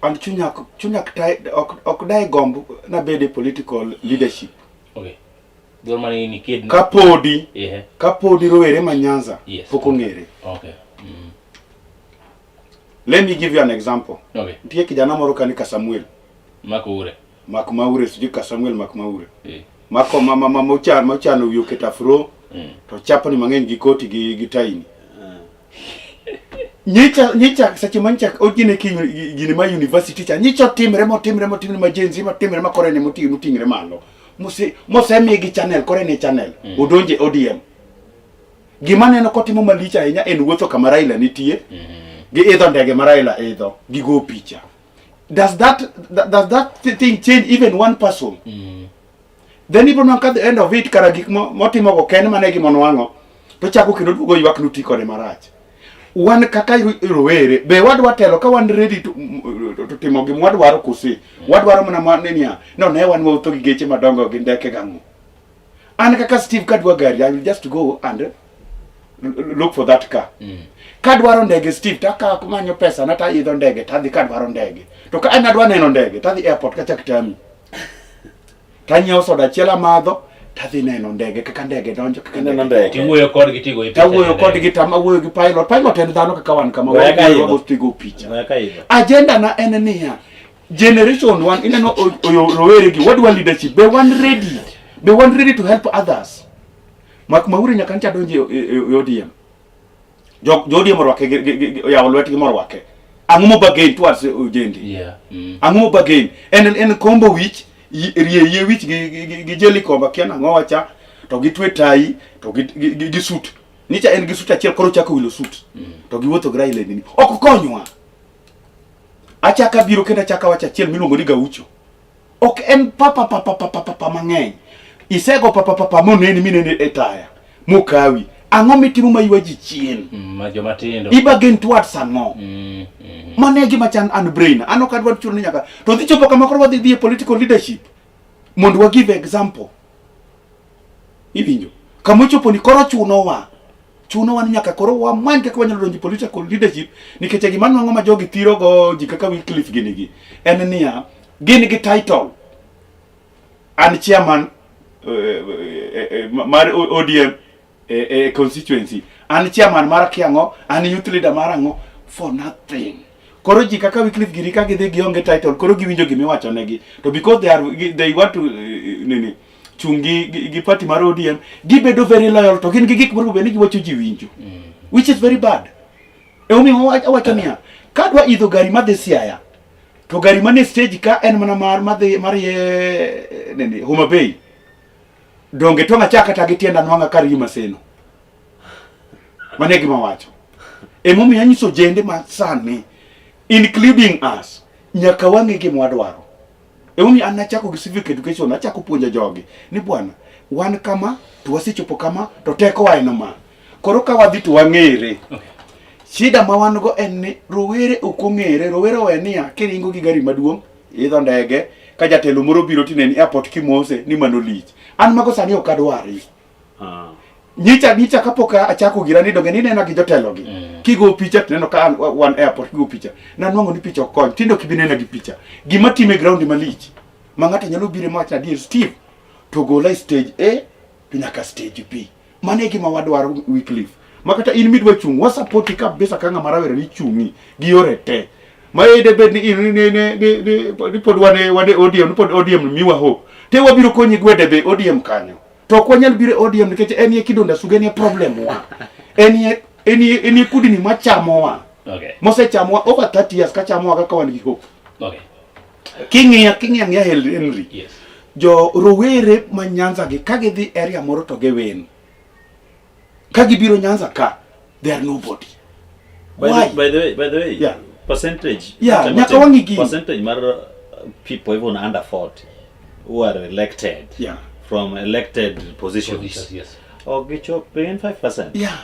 [SPEAKER 5] and chunyak ok dai gombo na bede political leadership
[SPEAKER 4] okay dormani ni kid
[SPEAKER 5] kapodi rowere ma Nyanza poko ngere
[SPEAKER 4] okay
[SPEAKER 5] let me give you an example
[SPEAKER 4] okay
[SPEAKER 5] ndiye kijana moro kanika Samuel Makumaure siji ka Samuel Makumaure mako mama mochano yuketa fro to chapo ni mang'eny gi koti gi taini nyicha sache mancha ogine gini ma university cha nyicha timre ma jenzi ma timre ma korene mutingre malo mose mi gi channel korene channel udonje ODM gima neno kotimo malicha ahinya en wuotho kama Raila nitie gi idho ndege ma Raila idho gi go picha does that thing change even one person then even at the end of it kara gik motimo go ken mane gi monwango to chako kendo dugo ywak nuti kode marach wan kaka rowere be wadwa telo ka wan ready to timo gim wadwaro kusi wadwaro mana manenia no ne wan wuotho gi geche madongo gi ndeke gangu an kaka Steve kadwa gari I will just go and look for that car kadwaro ndege Steve taka kumanyo pesa na ta idho ndege tadhi kadwaro ndege to ka anadwa neno ndege tadhi airport kacha kitami tanyao soda chela madho tadhi neno ndege kaka ndege donjo kaka neno ndege
[SPEAKER 4] tiwuoyo kodgi tigo
[SPEAKER 5] tiwuoyo kodgi tawuoyo gi pilot en dhano kaka wan kama wago tigo picha agenda na en niya generation one ineno rowere gi wadwa leadership be one ready to help others Makumaure nyaka ncha donje ODM jodiem rwake yawo lwetgi morwake Ang'o bagain towards ojende.
[SPEAKER 4] Yeah.
[SPEAKER 5] Ang'o bagain. En combo wich ye wich gi jeli komba kiana ang'o wacha to gitwe tai to gi suit. Nicha en gi suit achiel koro chako wilo suit. To giwuotho gra ile nini. Ok konywa. Achaka biro kenda chaka wacha achiel miluongo ni Gaucho. Ok en papa mang'eny. Isego papa moneni minene etaya. Mukawi. Ang'o mitimo maywa ji chien.
[SPEAKER 4] Ma joma tindo.
[SPEAKER 5] Ibagen towards ang'o. Mane gima chan an brain. Ano kadwa chuno nyaka. To dhi chopo kama koro wadhi political leadership. Mondo wa give example. Iwinjo. Kamo chopo ni koro chuno wa nyaka koro wa many kaka wanyalo donjo political leadership nikech gima nwang'o ma jogi thiro go ji kaka Wycliffe gini. En niya, gin gi title. An chairman mar ODM constituency. An chairman mar Kiang'o, an youth leader mar ang'o for nothing. Koro ji kaka Wycliffe giri ka gidhi gionge title, koro giwinjo gimiwacho negi. To because they want to chungi gi party mar ODM, gibedo very loyal to gin gi gik moro bende giwacho ji winjo. Which is very bad. Awacho niya, kadwa idho gari madhi Siaya, to gari mane stage ka en mana mar ye Homa Bay. Donge tonga chaka tagitienda nwanga kari Maseno. Mane gima wacho. Emomi anyiso jende masani, including us, nyaka wange gima wadwaro. Emomi anachako gi civic education, achako puonja jogi. Ni bwana, wan kama, tuwasichopo kama, to teko wa enoma. Koro ka wadhi to wang'ere. Shida ma wan go en ni rowere ok ong'ere, rowere wenia kiringo gi gari maduong', idho ndege, ka jatelo moro biro tineni airport kimose ni mano lich. An mago sani ok adwari. Nyicha kapok achako gira ni donge ni nena gi jotelo gi. Kigo picha tineno ka one airport kigo picha. Na nwang'o ni picha okony, tindo kibinena gi picha. Gima time ground malich. Ma ng'ato nyalo bire mawacho adier Steve to gola stage A to nyaka stage B. Mane gima wadwaro Wycliffe. Makata in midwa chung, wa support kabisa ka ng'ama rawere ni chungi gi yore te. Ma ede bed ni pod wane ODM, ni pod ODM miwa ho. Te wabiro konyi gwede be ODM kanyo. To kwa nyal bire ODM nikech en ye kidonda suga ni problem wa. En ye kudi ni machamo wa.
[SPEAKER 4] Okay.
[SPEAKER 5] Mose chamo wa over 30 years ka chamo wa kaka wan gi hope.
[SPEAKER 4] Okay.
[SPEAKER 5] King'ia ng'ia Henry.
[SPEAKER 4] Yes.
[SPEAKER 5] Jo rowere ma Nyanza gi ka gidhi area moro to gewen. Ka gibiro Nyanza ka, they are nobody. Why?
[SPEAKER 6] By the way,
[SPEAKER 5] yeah.
[SPEAKER 6] Percentage.
[SPEAKER 5] Yeah, nyaka wangi gi.
[SPEAKER 6] Percentage mar people even under 40 who are elected.
[SPEAKER 5] Yeah.
[SPEAKER 6] From elected positions.
[SPEAKER 4] Yes.
[SPEAKER 6] Or get your paying 5%.
[SPEAKER 5] Yeah.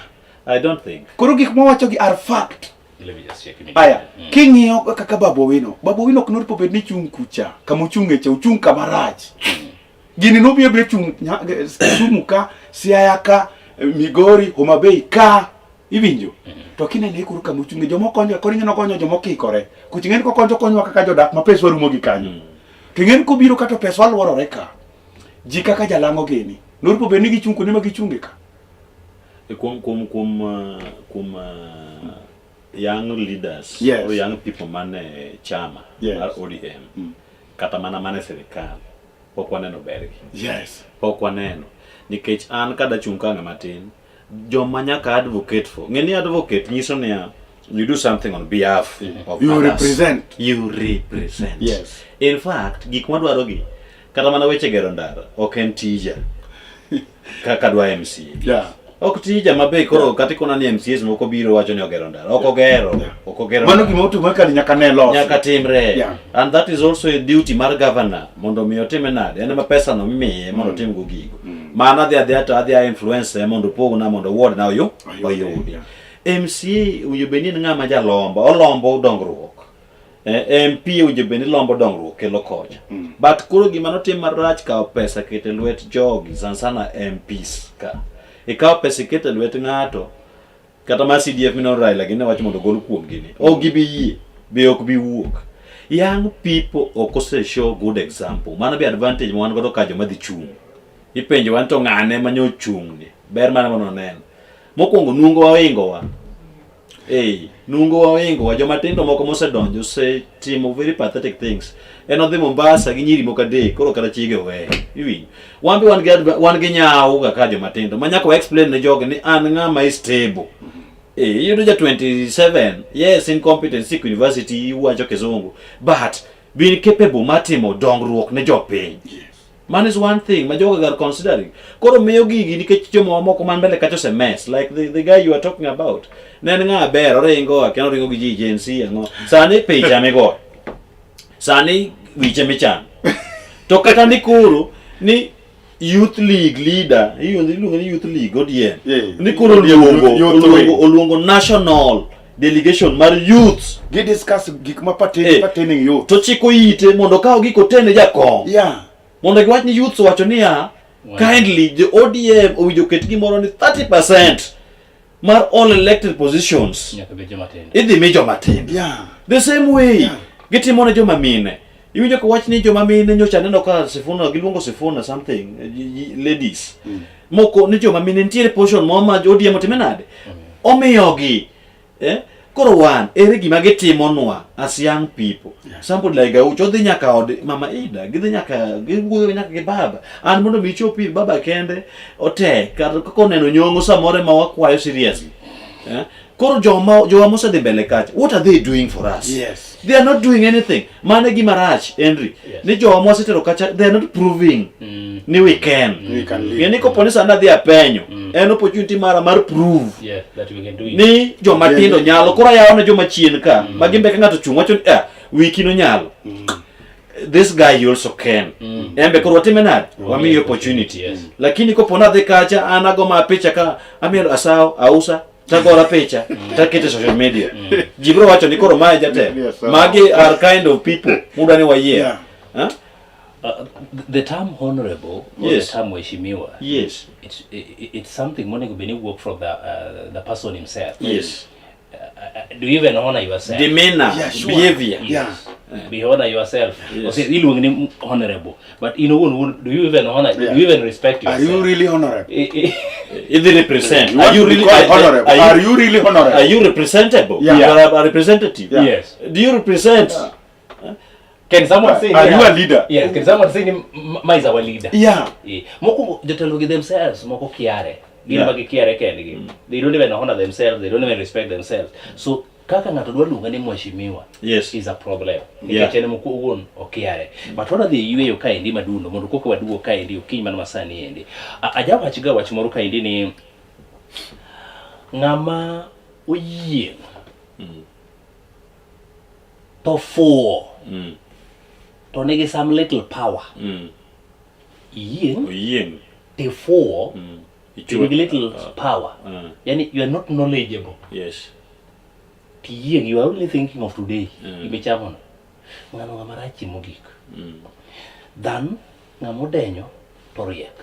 [SPEAKER 6] I don't think.
[SPEAKER 5] Koro gik mawacho gi are fact.
[SPEAKER 4] Let me just check it.
[SPEAKER 5] Aya, king'iyo kaka Babu Owino ok po bed ni chung kucha, kama ochung eche, ochung kama rach. Gini no bie chung Kisumu ka, Siaya ka, Migori, Homa Bay ka, iwinjo. To kinene kuru kama ochung joma konyo, koro ing'eno konyo joma kikore. Kuching'en ko konyo kaka jodak ma pesa warumo gi kanyo. To ing'en ko biro kato pesa waluorore ka. Ji kaka Jalango gini. No po bed ni gichung kuonde ma gichunge ka.
[SPEAKER 6] Young leaders,
[SPEAKER 5] yes,
[SPEAKER 6] or young people mane chama,
[SPEAKER 5] yes,
[SPEAKER 6] or ODM, kata mana mane serikal, pok waneno bergi.
[SPEAKER 5] Yes.
[SPEAKER 6] Pok waneno. Nikech an kada chung ka ng'ama tin, joma nyaka advocate for. Ng'eni advocate nyiso niya, you do something on behalf of
[SPEAKER 5] you
[SPEAKER 6] others.
[SPEAKER 5] represent.
[SPEAKER 6] You represent.
[SPEAKER 5] Yes.
[SPEAKER 6] In fact, gik madwaro gi, kata mana weche gero ndara, ok en tija. Kaka dwa MCA.
[SPEAKER 5] Yeah.
[SPEAKER 6] Ok tija mabe koro kati kona ni MCAs moko biro wacho ni ogero ndara. Ok ogero.
[SPEAKER 5] Mano gima otimore ka nyaka ne los.
[SPEAKER 6] Nyaka timre.
[SPEAKER 5] Yeah.
[SPEAKER 6] And that is also a duty mar governor mondo mi otime nade. En ma pesa no miye mondo tim go gigo. Mana adhi influence mondo pogna mondo ward na yo oyudi. MCA uyebeni ng'ama jalombo, olombo dongruok. MP uyebeni lombo dongruok kelo kocha. But kuro gima notim marach ka pesa kete lwet jogi sana MPs ka. Ikaw pesa kete lwet ng'ato kata ma CDF mino Raila gine wacho mondo gol kuom gini. O gibi yie be ok bi wuok. Young people okose show good example. Mano be advantage mo wan godo ka joma dhi chung. Ipenjo wan to ng'ane manyo chung ni. Ber mana mono neno. Mokwongo nungo waingo wa. Nungo waingo wa joma tindo moko mosedonjo se timo very pathetic things. En odhi Mombasa gi nyiri moko adek koro kata chige we. Iwinjo. Wambi wan gi nyawo ga ka joma tindo. Manyaka wa explain ne jogi ni an ng'ama is stable. You know, 27. Yes, incompetent sick university wacho kizungu. But being capable matimo dongruok ne jopiny. Yes. Man is one thing ma joga are considering. Koro miyo gigi nikech jomo moko man mbele kacho se mess like the guy you are talking about. Nen nga ber oringo akeno ringo gi ji agency ngo. Sani picha mego. Sani wiche michan. To kata ni kuro ni youth league leader, hiyo ni youth league odien. Ni kuro oluongo national delegation mar youth.
[SPEAKER 5] Gi discuss gik ma pertaining youth.
[SPEAKER 6] To chiko ite mondo kaw giko tene jakom.
[SPEAKER 5] Yeah.
[SPEAKER 6] Mondo giwach ni youth wacho niya, kindly the ODM owinjo ket gimoro ni 30% mar all elected positions. Idhi mi joma tindo.
[SPEAKER 5] Yeah.
[SPEAKER 6] The same way. Gitimo ne joma mine. Iwinjo ko wach ni joma mine nyocha neno ka Sifuna giluongo Sifuna something ladies. Moko ni joma mine nitiere portion mo ma ODM otimenade. Omiyogi. Koro wan ere gima gitimo nwa as young people. Somebody like Gaucho odhi nyaka od Mama Ida, gidhi nyaka giwuoyo nyaka gi baba. An mondo mi chopi baba kende otek kata kako neno nyongo samore ma wakwayo seriously. Koro joma mosedhi mbele kacha, what are they doing for us?
[SPEAKER 5] Yes.
[SPEAKER 6] They are not doing anything. Mane gima rach, Henry. Yes. Ni joma mosetero kacha, they are not proving ni we can. Yani ko polisi anda dhia penyo. En opportunity mar prove.
[SPEAKER 4] Yeah, that we can do it.
[SPEAKER 6] Ni joma tindo nyalo. Koro yaone joma chien ka. Magimbe ka ngato chung wacho wiki no nyalo. This guy you also can. Embe koro timenad. Wami opportunity. Yes. Lakini ko pona de kacha anago ma picha ka amielo asao ausa. Takora picha, takete social media. Jibro wacho ni koro mae jate. Magi are kind of people muda ni wa year. Huh?
[SPEAKER 4] The term honorable,
[SPEAKER 6] yes.
[SPEAKER 4] The term weshimiwa.
[SPEAKER 6] Yes.
[SPEAKER 4] It's something money when you work from the person himself.
[SPEAKER 6] Yes.
[SPEAKER 4] Do you even honor yourself?
[SPEAKER 6] Demeanor, behavior.
[SPEAKER 4] Yes. Be honor yourself. Yes. Okay, you honorable. But you know, do you even honor? Do you even respect yourself?
[SPEAKER 5] Are you really honorable?
[SPEAKER 6] If they represent,
[SPEAKER 5] are you really honorable? Are you really honorable?
[SPEAKER 6] Are you representable?
[SPEAKER 5] Yeah.
[SPEAKER 6] You are a representative.
[SPEAKER 4] Yeah. Yes.
[SPEAKER 6] Do you represent?
[SPEAKER 4] Can someone say?
[SPEAKER 5] Are you a leader?
[SPEAKER 4] Yes. Can someone say Ma is our leader?
[SPEAKER 5] Yeah.
[SPEAKER 4] Moko jotelo themselves. Moko kiare. They don't even honor themselves. They don't even respect themselves. So kaka ngato dwa luonga ni mheshimiwa,
[SPEAKER 6] yes,
[SPEAKER 4] is a problem. Nikech moko uon okiare. But what are the yueyo kaendi madundo mondo koko waduo kaendi okinyi man masani endi. Ajawachiga wach moro kaendi ni ngama oyieng to fuo to nigi some little power. Yieng to fuo with little power. Yani you are not knowledgeable.
[SPEAKER 6] Yes.
[SPEAKER 4] You are only thinking of today. Ibechamo. Ngano ngamarachi mogik. Dan ngamodenyo to riek.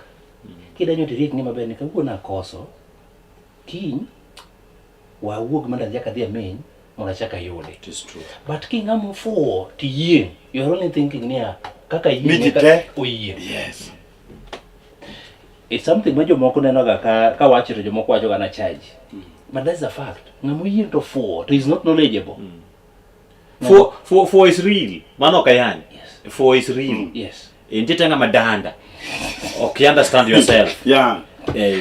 [SPEAKER 4] Kidenyo to riek ni maber ni kawuona koso. Kiny wa wuog manda jaka dhia meny mona chaka yule.
[SPEAKER 6] It is true.
[SPEAKER 4] But kingamo for to yieng, you are only thinking ni kaka yieng oyieng.
[SPEAKER 5] Yes.
[SPEAKER 4] It's something when you moko neno ga ka wacho to jomoko wacho ga na charge. But that's a fact. Ngamo yieng to for is not knowledgeable.
[SPEAKER 6] For is real. Mano kayani.
[SPEAKER 4] Yes.
[SPEAKER 6] For is real.
[SPEAKER 4] Yes.
[SPEAKER 6] Intitenga madanda. Okay, understand yourself.
[SPEAKER 5] Yeah.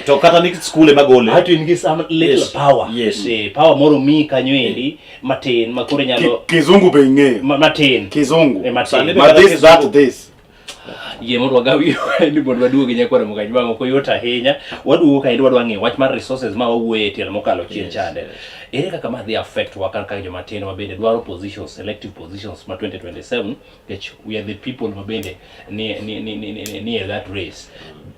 [SPEAKER 6] To kata ni school magole.
[SPEAKER 4] How to give some little power.
[SPEAKER 6] Yes.
[SPEAKER 4] Power moro mi kanywendi matin makore nyalo
[SPEAKER 5] Kizungu be nge.
[SPEAKER 4] Matin.
[SPEAKER 5] Kizungu.
[SPEAKER 4] Matin.
[SPEAKER 5] This.
[SPEAKER 4] Ye mondo wagawi ni mondo waduoge nyakora mokany bango ko yota ahinya waduogo ka idwa ng'e wach mar resources ma owuoye tielo mokalo chien chande. Ere kaka ma dhi affect wa kaka joma tin ma bende dwaro positions, selective positions ma 2027 which we are the people ma bende ni that race.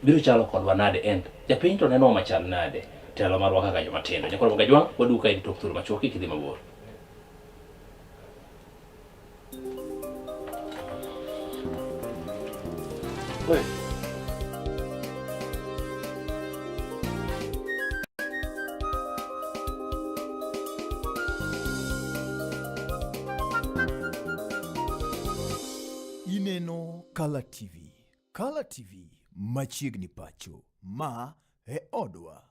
[SPEAKER 4] Biro chalo kodwa nade end. Japiny to neno machal nade telo mar kaka joma tin. Nyakora mokany bango waduogo ka tok thur machoki kidhi mabor.
[SPEAKER 5] Wait.
[SPEAKER 3] Ineno Color TV. Color TV machiegni pacho. Ma e odwa.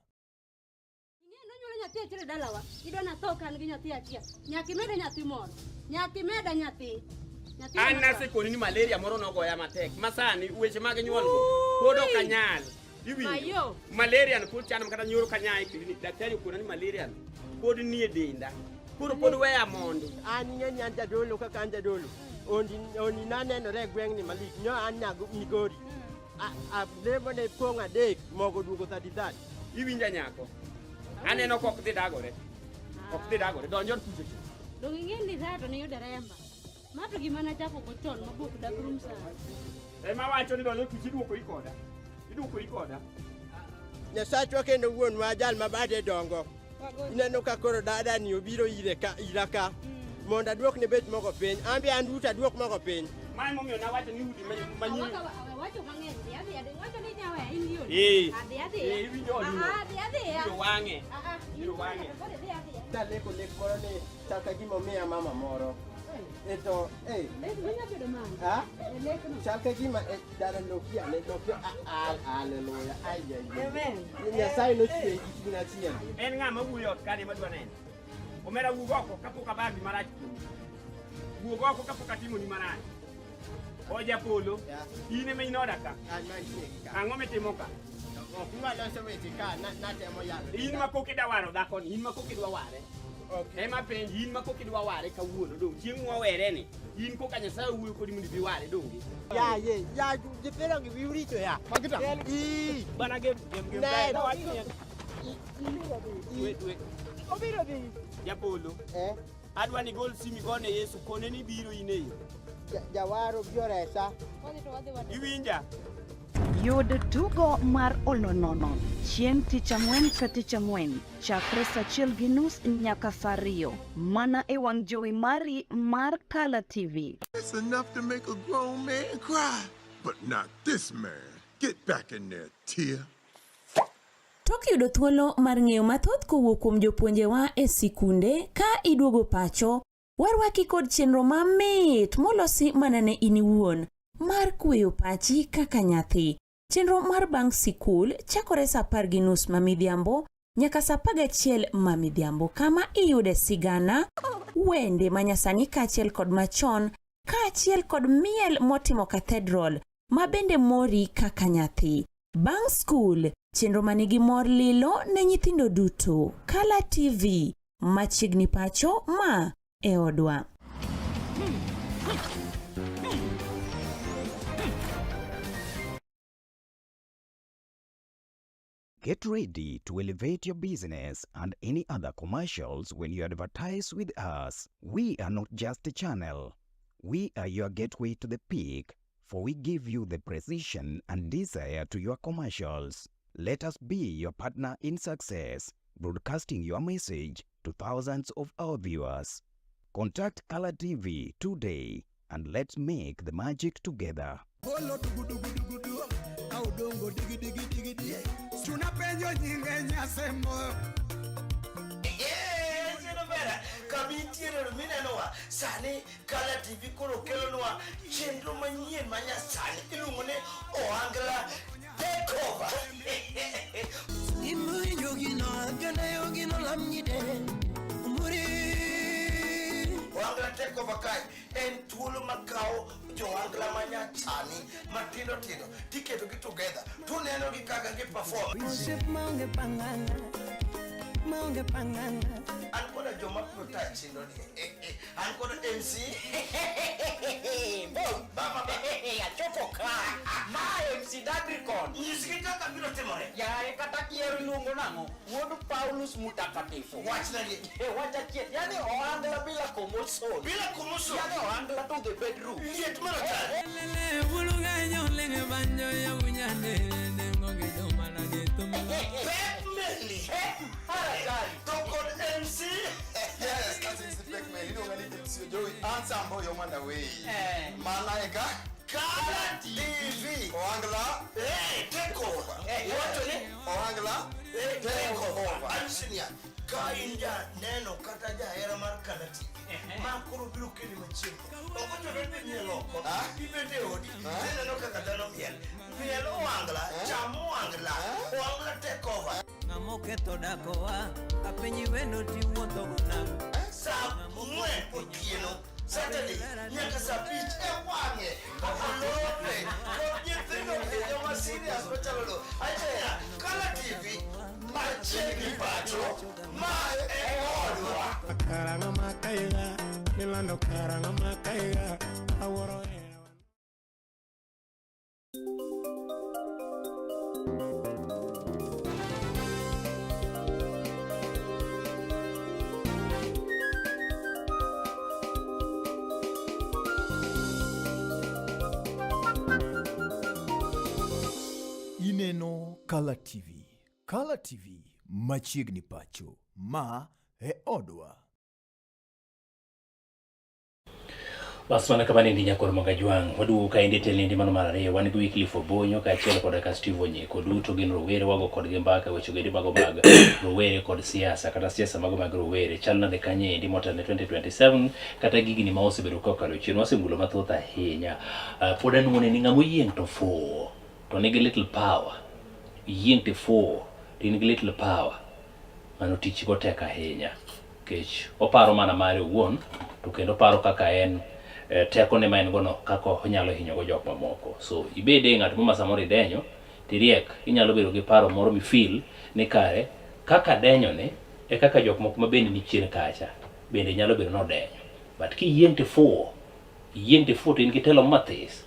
[SPEAKER 7] Nyathi achire dalawa, idona tho kan gi nyathi achiel. Nyaki mede nyathi moro. Nyaki mede nyathi.
[SPEAKER 8] An nase koni ni malaria moro nogoya matek. Masani weche mag nyuol go pod ok anyal.
[SPEAKER 7] Mayo.
[SPEAKER 8] Malaria na put chanam kata nyoro kanya clinic. Daktari kuna ni malaria. Pod ni edinda. Pod weya mondo.
[SPEAKER 9] Ani ngeni anja dolo ka kanja dolo. Oni nane no regweng ni malik. Nyo anya migori. A lebo ne ponga dek mogo dugo 33.
[SPEAKER 8] Iwinja nyako. Aneno kok dhi dagore. Ok dhi dagore. Donjon tuche.
[SPEAKER 7] Dong ing'e ni dhato ni yude remba. Mato gima na chako ko chon mabuk dagrum sa.
[SPEAKER 8] Ema wacho ni donjon tuche duoko ikoda. Iduoko ikoda.
[SPEAKER 9] Nyasachwa kendo wuon wa jal mabade dongo. Ineno ka koro dada ni obiro ira ka. Monda duok ne bet moko piny. Ambi anduta duok moko piny.
[SPEAKER 8] Mai momiyo na wacho ni udi manyi.
[SPEAKER 7] Wacho mang'eny. Adi. Wacho ni nyawe in yun. Adi.
[SPEAKER 8] Iwinjo odino.
[SPEAKER 7] Adi.
[SPEAKER 8] Iwinjo wang'e. Iwinjo wang'e.
[SPEAKER 9] Taleko koro ni chaka gimo miya mama moro. Eto, chaka gima dara nokia haleluya. Nyasaye nochwe gina chien.
[SPEAKER 8] En ng'ama wuoyo ot kane madwa neno. Omera wuog oko kapok abagi marach kuomi. Wuog oko kapok atimo ni marach. Oja polo. In ema inoda ka. Ang'o mitimo ka? In ma pok idwa waro dhakoni, in ma pok idwa ware. Ema penji, in ma pok idwa ware kawuono dong. Chieng' mwawere ni, in koka Nyasaye wuoyo kodi mondo ibi ware donge.
[SPEAKER 9] Ya, jipero gi wiurito ya.
[SPEAKER 8] Magita. Bana gem. Wait. Obiro dhi. Japolo. Adwa ni gol simi gone Yesu kone ni biro ineyo.
[SPEAKER 9] Jawaro bioresa.
[SPEAKER 8] Iwinja?
[SPEAKER 10] Yud tugo mar Olonono chieng' tich ang'wen ka tich ang'wen chakre saa achiel gi nus nyaka saa ariyo mana e wang' jowi mari mar Color TV.
[SPEAKER 1] It's enough to make a grown man cry, but not this man. Get back in there, Tia.
[SPEAKER 2] Tok yudo thuolo mar ng'eyo mathoth kowuok kuom jopuonjewa e sikunde ka iduogo pacho, warwaki kod chenro mamit molosi mana ne in iwuon mar kweyo pachi kaka nyathi. Chenro mar bang' sikul chakore saa 10:30 mamidhiambo nyaka saa 11 mamidhiambo kama iyude sigana, wende manyasani kaachiel kod machon kaachiel kod miel motimo cathedral ma bende mori kaka nyathi. Bang' skul, chenro manigi mor lilo ne nyithindo duto. Color TV, machiegni pacho ma e odwa.
[SPEAKER 11] Get ready to elevate your business and any other commercials when you advertise with us. We are not just a channel. We are your gateway to the peak, for we give you the precision and desire to your commercials. Let us be your partner in success, broadcasting your message to thousands of our viewers. Contact Color TV today and let's make the magic together.
[SPEAKER 12] Sani Color TV koro kelonwa chenro manyien manyasani iluongo ni Ohangla Takeover. Ohangla Takeover kai en thuolo makao johangla manyasani matindo tiketo gi together tuneno gi kaka gi perform. Maunge panganga. Ancora Joma protection on ancora MC. Baba a chofoka. Ma MC Dagricon. Nisikita kabilo temore. Ya kata kiero lungo nango. Wodu Paulus Mutakatifu. Watch na ni. Wacha kiet. Yani Ohangla bila komoso. Bila komoso. Yani Ohangla to the bedroom. Yet mara ta. Lele bulunga nyolenge banjo ya unyane ngoge Joma na netumo. Family. Toko MC. Yes, that's the big man. You know when it gets you Joey. Answer how you on the way. Malaika. Color TV. Ohangla. Takeover. What on it? Ohangla. Takeover. I'm senior. Kainja neno kata jahera mar Color TV. Makoro biro keni machiegni. Okocho bende ni loko. Ibende odi. Neno kaka dhano miel. Miel Ohangla. Chamo Ohangla. Ohangla Takeover. Namoketo dakoa apenyi wendo ti wuotho gonam. Sa mwe otieno Saturday, nyaka saa 5 e wang'e. Alore. Kod nyithindo joma serious machalo lo. Acha Kala TV machiegni pacho ma e odwa.
[SPEAKER 13] Karanga makaiga, nilando karanga makaiga, aworo
[SPEAKER 3] Ineno Kala TV. Kala TV machiegni pacho ma e odwa.
[SPEAKER 4] Bas mana kama nindi nyakoro Magajwang, waduogo ka indi telindi mano mar ariyo, wan gi Wycliffe Obonyo ka achiel kod ka Steve Onyeko, duto gin rowere wago kod gi mbaka weche gedi mago mag rowere kod siasa kata siasa mago mag rowere chal nade kanye endi motelo 2027 kata gigni ma osebedo kokalo chien wasengulo mathoth ahinya. Pod anuone ni ng'amo yieng' to fuo to nigi little power, yieng' to fuo to nigi little power, mano tich go tek ahinya kech oparo mana mare owuon to kendo oparo kaka en teko ne ma en gono kako onyalo hinyo go jok mamoko. So ibede ng'at moma samoro idenyo tiriek inyalo bedo gi paro moro mi feel ni kare kaka denyo ne e kaka jok moko ma bende ni chien kacha bende nyalo bedo no denyo. But ki yieng' to fuo to in kitelo mathis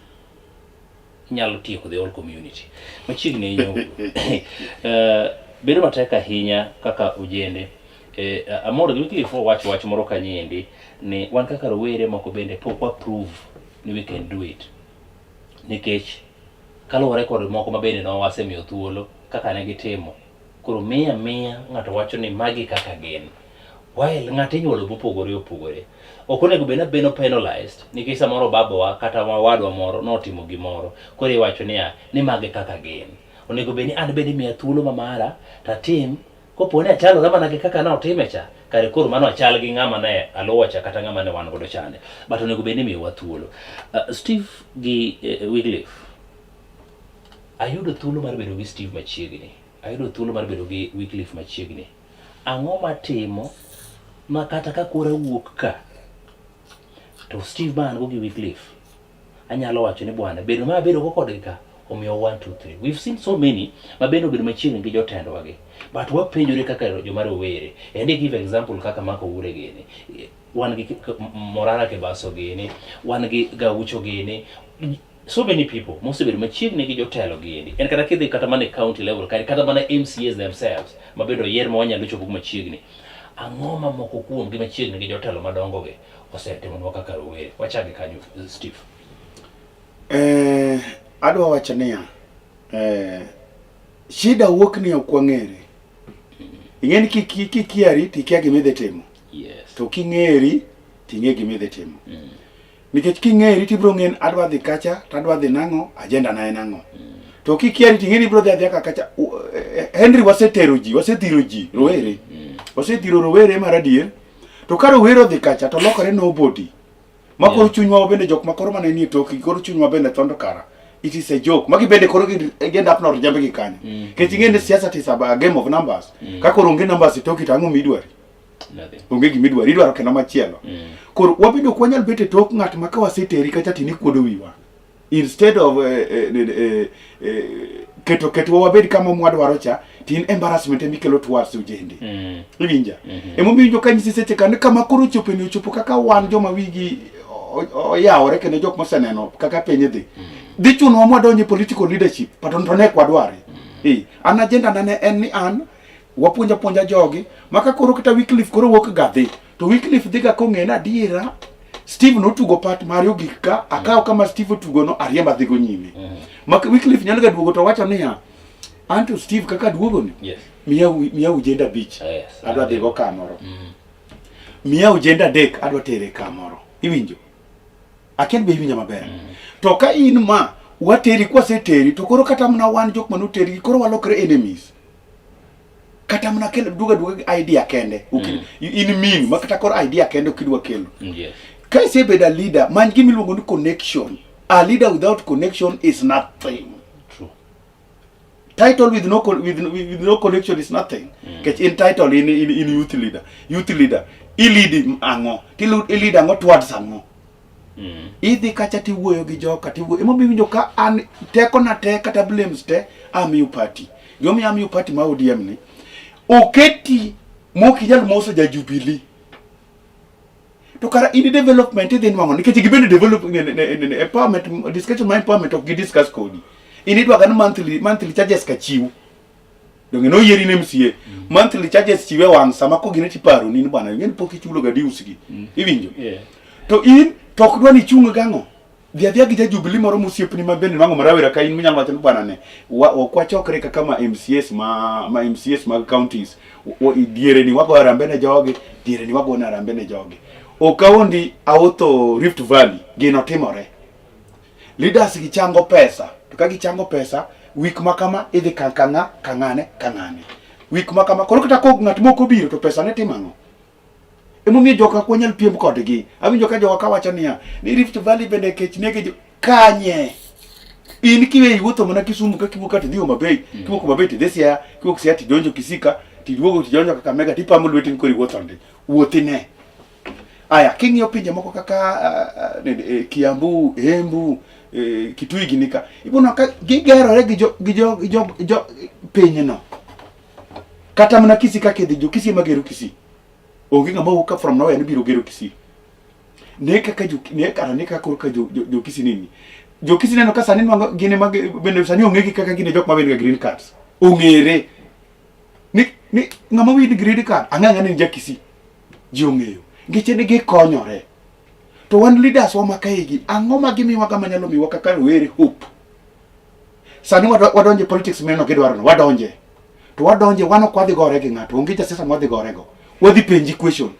[SPEAKER 4] inyalo tieko the whole community. Machiegni inyo bedo matek ahinya kaka ojende. Amoro gi Wycliffe wach moro kanyendi ni wan kaka rowere moko bende pok wa prove ni we can do it. Nikech kaluwore kod moko ma bende no wasemiyo thuolo kaka ne gitimo. Koro miya ng'ato wacho ni magi kaka gin. While ng'ato inyuolo mopogore opogore. Ok onego bed nabeno penalized nikech samoro babawa kata wadwa moro notimo gimoro. Koro iwacho ni magi kaka gin. Onego bed ni an bende miya thuolo mamara tatim kopo ne achalo kama nake kaka na otime cha kare koro mano achal gi ng'ama ne aluwa cha kata ng'ama ne wan godo chande. But onego bed ni miyowa thuolo. Steve gi Wycliffe, ayudo thuolo mar bedo gi Steve machiegni, ayudo thuolo mar bedo gi Wycliffe machiegni. Ang'o matimo ma kata ka kora wuok ka to Steve man go gi Wycliffe anyalo wacho ni bwana bedo ma bedo go kodgi ka omiyo 1 2 3. We've seen so many ma bende obedo machiegni gi jotendwa gi, but wapenjore kaka joma rowere. And I give example kaka Marco Ure gini, wan gi Morara Kebaso gini, wan gi Gaucho gini, so many people mosebedo machiegni gi jotelo gini. En kata kidhi kata mana county level kata mana MCAs themselves ma bedo yier ma wanyalo chopo machiegni. Ang'o ma moko kuom gi machiegni gi jotelo madongo gi osetimonwa kaka rowere. Wachagi kanyo Steve.
[SPEAKER 5] Adwa wacho niya, shida wuok ni ok wang'ere. Ing'eni kikiari tikia gimidhi timo.
[SPEAKER 4] Yes.
[SPEAKER 5] To king'eri ting'e gimidhi timo. Nikech king'eri tibro ng'en adwa dhi kacha, tadwa dhi nang'o, agenda na en ang'o. To kikiari ting'eni bro dhi adhiaka kacha. Henry wasetero ji, wasethiro ji, rowere. Wasethiro rowere mar adier. To ka rowere dhi kacha to lokore nobody. Makoro chunywa bende jok makoro mane ni toki, koro chunywa bende thondo kara. It is a joke. Magi bende koro end up not jambe gi kanyo. Kech ing'eni siasa is a game of numbers. Ka koro onge numbers toki tango midwari. Onge gi midwari, idwaro kendo machielo. Koro wabedo kwanyal bete tok ng'at ma ka waseteri kacha tini kuodo wiwa. Instead of keto wabed kama mwadwaro cha, tin embarrassment emikelo towards ujende. Iwinja. Emomiyo kanyisi seche kane kama koro chopo kaka wan joma wigi oyawore kendo jok moseneno kaka penye dhi. Dhi chuno mwadonje political leadership, paton to nek wadware. An agenda nane en ni an wapuonja jogi, maka koro kata Wycliffe koro wuok gadhi. To Wycliffe dhiga kong'ena adiera, Steve notugo part Mario gik ka, akaw kama Steve otugo no ariemba dhigo nyime. Maka Wycliffe nyalo ga duogo to wacho niya, anto Steve kaka duogo ni, miya ujenda beach, adwa dhigo kamoro. Miya ujenda dek, adwa tere kamoro. Iwinjo? Aken be iwinja maber. To ka in ma wateri kwa seteri to koro kata mna wan jok manoteri koro walokre enemies. Kata mna kendo duga idea kende. In mean makata koro idea kende ukidwa kelo.
[SPEAKER 4] Yes.
[SPEAKER 5] Kai se beda leader man give me luongo ni connection. A leader without connection is nothing.
[SPEAKER 4] True.
[SPEAKER 5] Title with no connection is nothing. Kech in title in youth leader. I lead ango. Ti lead ango towards ango. idhi kacha tiwuoyo gi joka tiwuoyo emo biwinjo ka an teko na te kata blames te amiyo party yomi amiyo party ma ODM ni oketi mokijal moso ja Jubilee to kara in development idhi nwango nikech gibende development empowerment discussion my empowerment ok discuss kodi inidwa gan monthly charges ka chiu donge no yeri ne MCA monthly charges chiwe wang sama ko gine tiparo ni bwana ngeni poki chulo ga dius gi iwinjo to in tok dwa ni chung gango dia gi Jubilee moro musiepni mabende mango marawera ka in minyalo wacho bwana ne kwa chokre kaka ma MCS MCS mag counties diere ni wago arambe ne joge diere ni wago na arambe ne joge okawondi auto Rift Valley gino timore leaders gichango pesa to ka gichango pesa week makama idhi kangane week makama koro kata ko ngat moko biro to pesa ne timango emomiyo joka ko nyal piem kodgi awinjo ka joka kawacho niya ni Rift Valley bende kech nege kanye in kiwe wuotho mana Kisumu ka kibuka tidhi Mabei kibuka Mabei tidhisia kibuka siati donjo Kisika tiduogo tijonjo kaka Mega tipamo lwetin kori wuothonde wuothine aya king'io pinje moko kaka Kiambu Embu Kitui ginika ibono ka gigerore gi jo pinyno kata mana Kisii ka kedhi jo Kisii magero Kisii onge ngama wuka from nowhere ni biro gero Kisii ne kaka jo Kisii nini jo Kisii neno ka sani nwango gine mag bende sani ongegi kaka gine jok maben ga green cards ongere ni ngama wi green card ang'ang'a ni ja Kisii ji ong'eyo gichene gikonyore to wan leaders wa makaigi ang'o ma gimiwa kama nyalo miwa kaka were hope sani wadonje politics meno gidwaro no wadonje to wadonje wano kwadhi gore gi ng'ato onge siasa mwadhi gore go wadhi penji question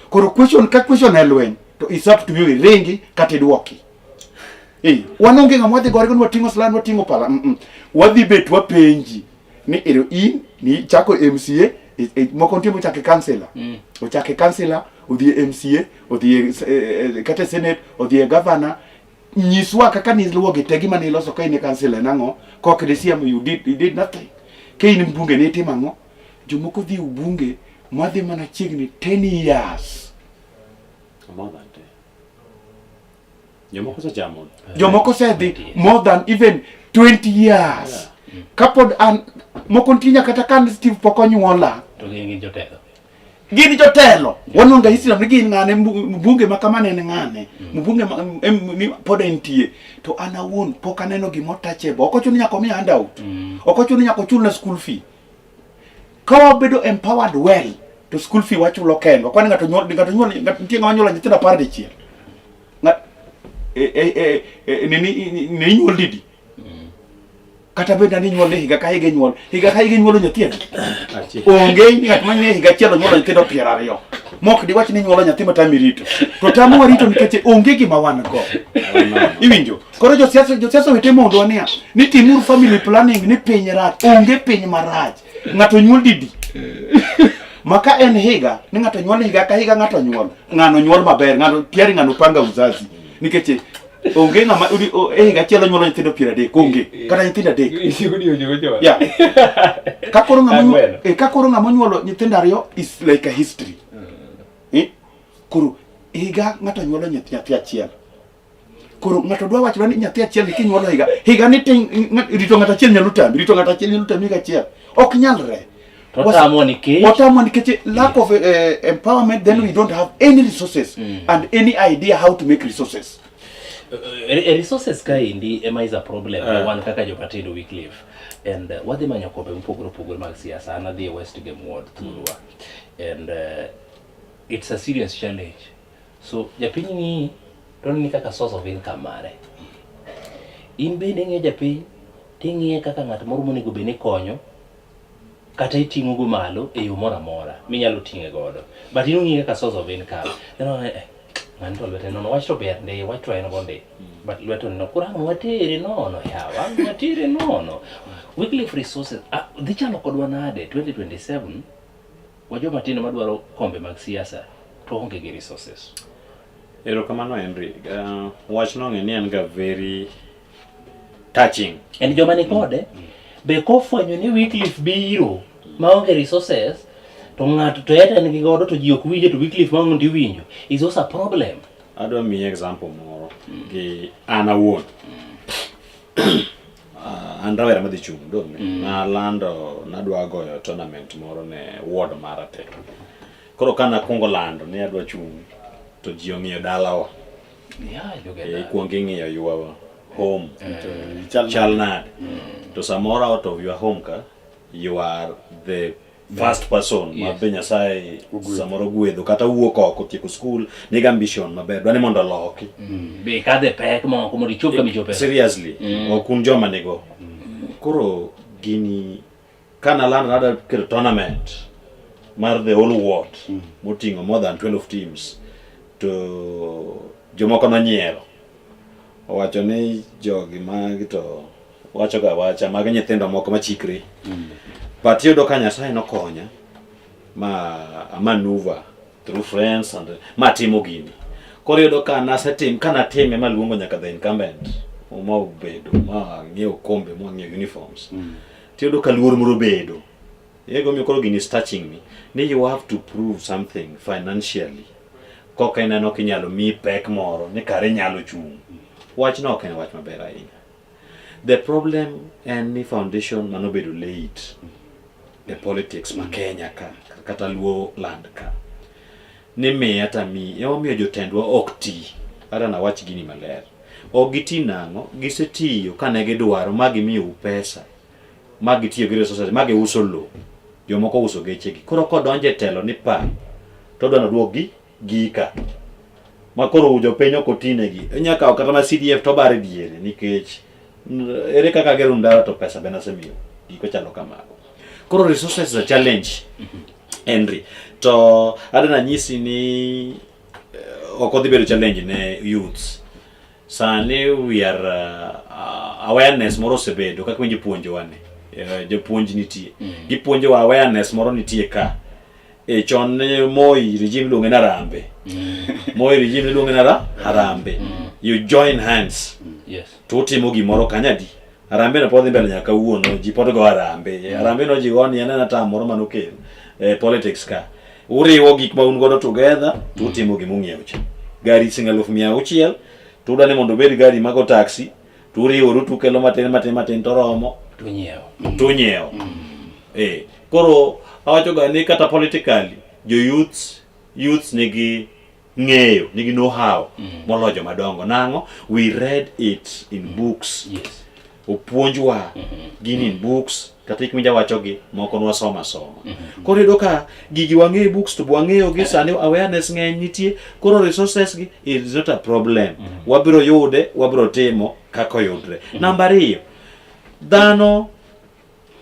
[SPEAKER 5] koro question ka question elwen to is up to you rengi kata duoki wanonge ng'amwadhi gore go watingo slan watingo pala wadhi bet wapenji ni ero in ni chako MCA moko ntimo chake councilor ochake councilor odhi MCA odhi kata senate odhi governor nyiswa kaka ni luogi tegi mani loso ka in councilor nango kok desiam you did nothing ke in mbunge ne timango jomoko dhi ubunge madhi mana chiegni 10 years
[SPEAKER 6] more than 10
[SPEAKER 5] jomoko se dhi more than even 20 years kapod an moko ntinya kata kan Steve pokonyuola
[SPEAKER 4] to gin jotelo
[SPEAKER 5] gini jotelo wanonga hisira gin ngane mbunge makamane ne ngane mbunge ni pod entie to ana won pok aneno gimo tachebo okochuni nyako mi handout okochuni nyako chula school fee kawa bedo empowered well to school fee wachulo kendo kwani ngato nyuol ntie ngama nyuola nyithindo 10 dichiel ni nyuol didi kata benda ni nyuol higa ka higa nyuol nyithindo onge ngat manye higa chielo nyuol nyithindo 20 mok di wach ni nyuol nyathi matami rito to tamu rito nikech onge gima wan go iwinjo koro jo siasa wete mondo ania ni timur family planning ni piny rach onge piny marach ngato nyuol didi maka en higa ni ngato nyuol higa ka higa ngato nyuol ngano nyuol maber ngano tiari ngano panga uzazi nikech onge ngama higa chielo nyuol nyithindo 30 onge kata nyithindo 3 ya kakoro ngama nyuolo nyithindo 2 is like a history koro higa ngato nyuolo nyathi achiel koro ngato dwa wacho ni nyathi achiel ki nyuolo higa ni rito ngato achiel nyalo tambi ga chiel ok nyalre what nikech lack of empowerment then we don't have any resources and any idea how to make resources
[SPEAKER 4] resources kaindi ema is a problem one kaka jopatido Wycliffe and wadhi manyo kombe mpogore mag siasa anadhi West Game Ward thurwa and it's a serious challenge so japiny ni toni kaka source of income mare in bende ng'e japiny ting'ie kaka ng'at moro monego bene konyo kata iting'o go malo e yo moro amora minyalo ting'e godo but ing'e kaka source of income manto lwete nono wach to ber ndi wach to en gonde but lwete no kurang watere nono yawa watere nono Wycliffe resources dhi chalo kodwa nade 2027 wajo matino madwaro kombe mag siasa to onge gi resources
[SPEAKER 6] erokamano Henry wach no ng'e ni en ga very touching
[SPEAKER 4] en joma ni kode be kofwenyo ni Wycliffe biro maonge resources to ng'ato to yata nigi godo to ji ok winje to Wycliffe maonge winjo is also a problem
[SPEAKER 6] adwa mi example moro gi an awuon. An rawera madhi chung dong na lando nadwa goyo tournament moro ne ward marate. Koro kana kungo lando ne adwa chung to ji ong'iyo dalawa. Kuongo ing'iyo your home chal nade. To samoro out of your home ka you are the first person ma be Nyasaye samoro gwedho kata wuok oko tieko school nigi ambition maber dwani mondo loki
[SPEAKER 4] be kadhe pek moko mondo ichop kama ichope
[SPEAKER 6] seriously okun joma nego. Koro gini kana lando nada keto tournament mar the whole world moting'o more than 12 teams to jomoko nonyiero owacho ni jogi magi to wacho ga wacha mag nyithindo moko machikre but yudo ka Nyasaye nokonya ma maneuver through friends and ma timo gini. Koro yudo ka nasetim kana time maluongo nyaka the incumbent ma obedo ma ng'iewo kombe ma ng'iewo uniforms tiyudo ka luor moro bedo yego mi koro gini is touching me ni you have to prove something financially koka ineno kinyalo mi pek moro ni kare nyalo chung. Wach no ok en wach maber ahinya. The problem en ni foundation manobedo late the politics ma Kenya ka kata luo land ka ni me ata mi yomiyo jotendwa ok ti ara na wach gini maler ok giti nang'o gisetiyo kane gidwaro magi miyo pesa magi tiyo gi resources magi uso lo jomoko uso gechegi koro kodonje telo ni pa to dwana duogi gika makoro jopiny ok otinegi nyaka kata ma CDF to bare diere nikech ere kaka gero ndara to pesa bena semiyo giko chalo kamago. Koro resources is a challenge Henry to adana nyisi ni okodhi bedo challenge ne youths sani we are awareness moro sebedo kaka winjo puonjo wane jopuonj nitie gipuonjo awareness moro nitie ka chon Moi regime luonge na Harambe Moi regime luonge na Harambe you join hands to timo gimoro kanyadi Harambe na podhi mbele nyaka wuono ji pod go Harambe no ji goni yana ta moro manokel politics ka uriwo gik ma un godo together to timo gimung'iewo cha gari singa 600 to dane mondo bed gari mago taxi to uriwo to kelo matin to romo to nyiewo koro awacho ga ni kata politically jo youths nigi ng'eyo nigi know how molojo madongo nango we read it in books opuonjwa gini in books kata ikminja wachogi moko nwa soma koro yudo ka gigi wang'e books to wang'eyo gi sani awareness ng'eny nitie koro resources gi is not a problem wabiro yude wabiro timo kako yudre. Number 2 dhano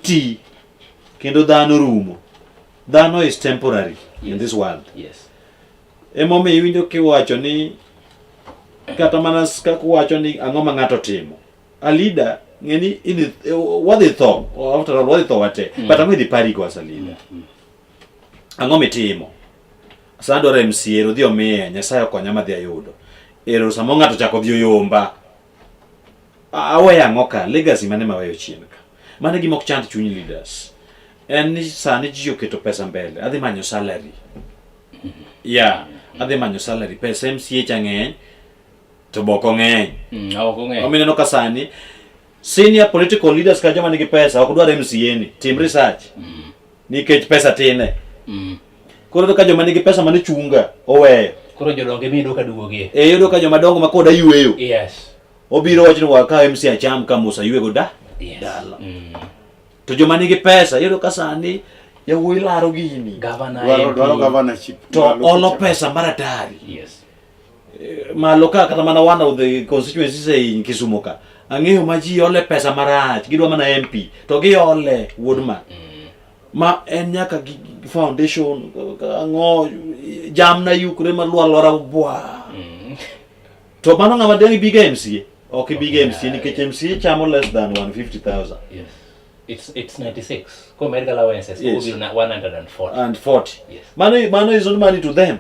[SPEAKER 6] ti kendo dhano rumo. Dhano is temporary in this world. Emomiyo iwinjo kiwacho ni kata mana kakuwacho ni ang'o ma ng'ato timo a leader ngeni what they thought or after all what they thought but ang'o idhi pari ko as a leader ang'o mitimo sando MCA rodhi omiye Nyasaye okonya madhi ayudo ero samo ng'ato chako dhi oyomba awe ang'o ka legacy mane maweyo chien ka mane gimok chand chuny leaders en ni sani ji oketo pesa mbele adhi manyo salary adhi manyo salary pesa MCA chang'eny to boko ng'eny omineno ka sani senior political leaders ka joma nigi pesa ok dwar MCA ni tim research nikech pesa tine koro ka joma nigi pesa mane chunga oweyo
[SPEAKER 4] koro jodonge mi doka duogie
[SPEAKER 6] yudo ka joma dongo makoda yueyo obiro wacho ni waka MCA acham ka Musa yuego dala to joma nigi pesa yudo ka sani yawuoyi laro gini
[SPEAKER 5] dwaro governorship
[SPEAKER 6] to olo pesa maratari malo ka kata mana one of the constituencies in Kisumu ka ang'eyo ma ji ole pesa marach gidwa mana MP to giole Woodman ma en nyaka foundation ang'o jamna yukre malwalora bwa to mano ng'ama dengi big MCA ok big MCA nikech MCA chamo less than 150,000
[SPEAKER 4] it's 96 commercial allowances will be 140
[SPEAKER 6] mano is not money to them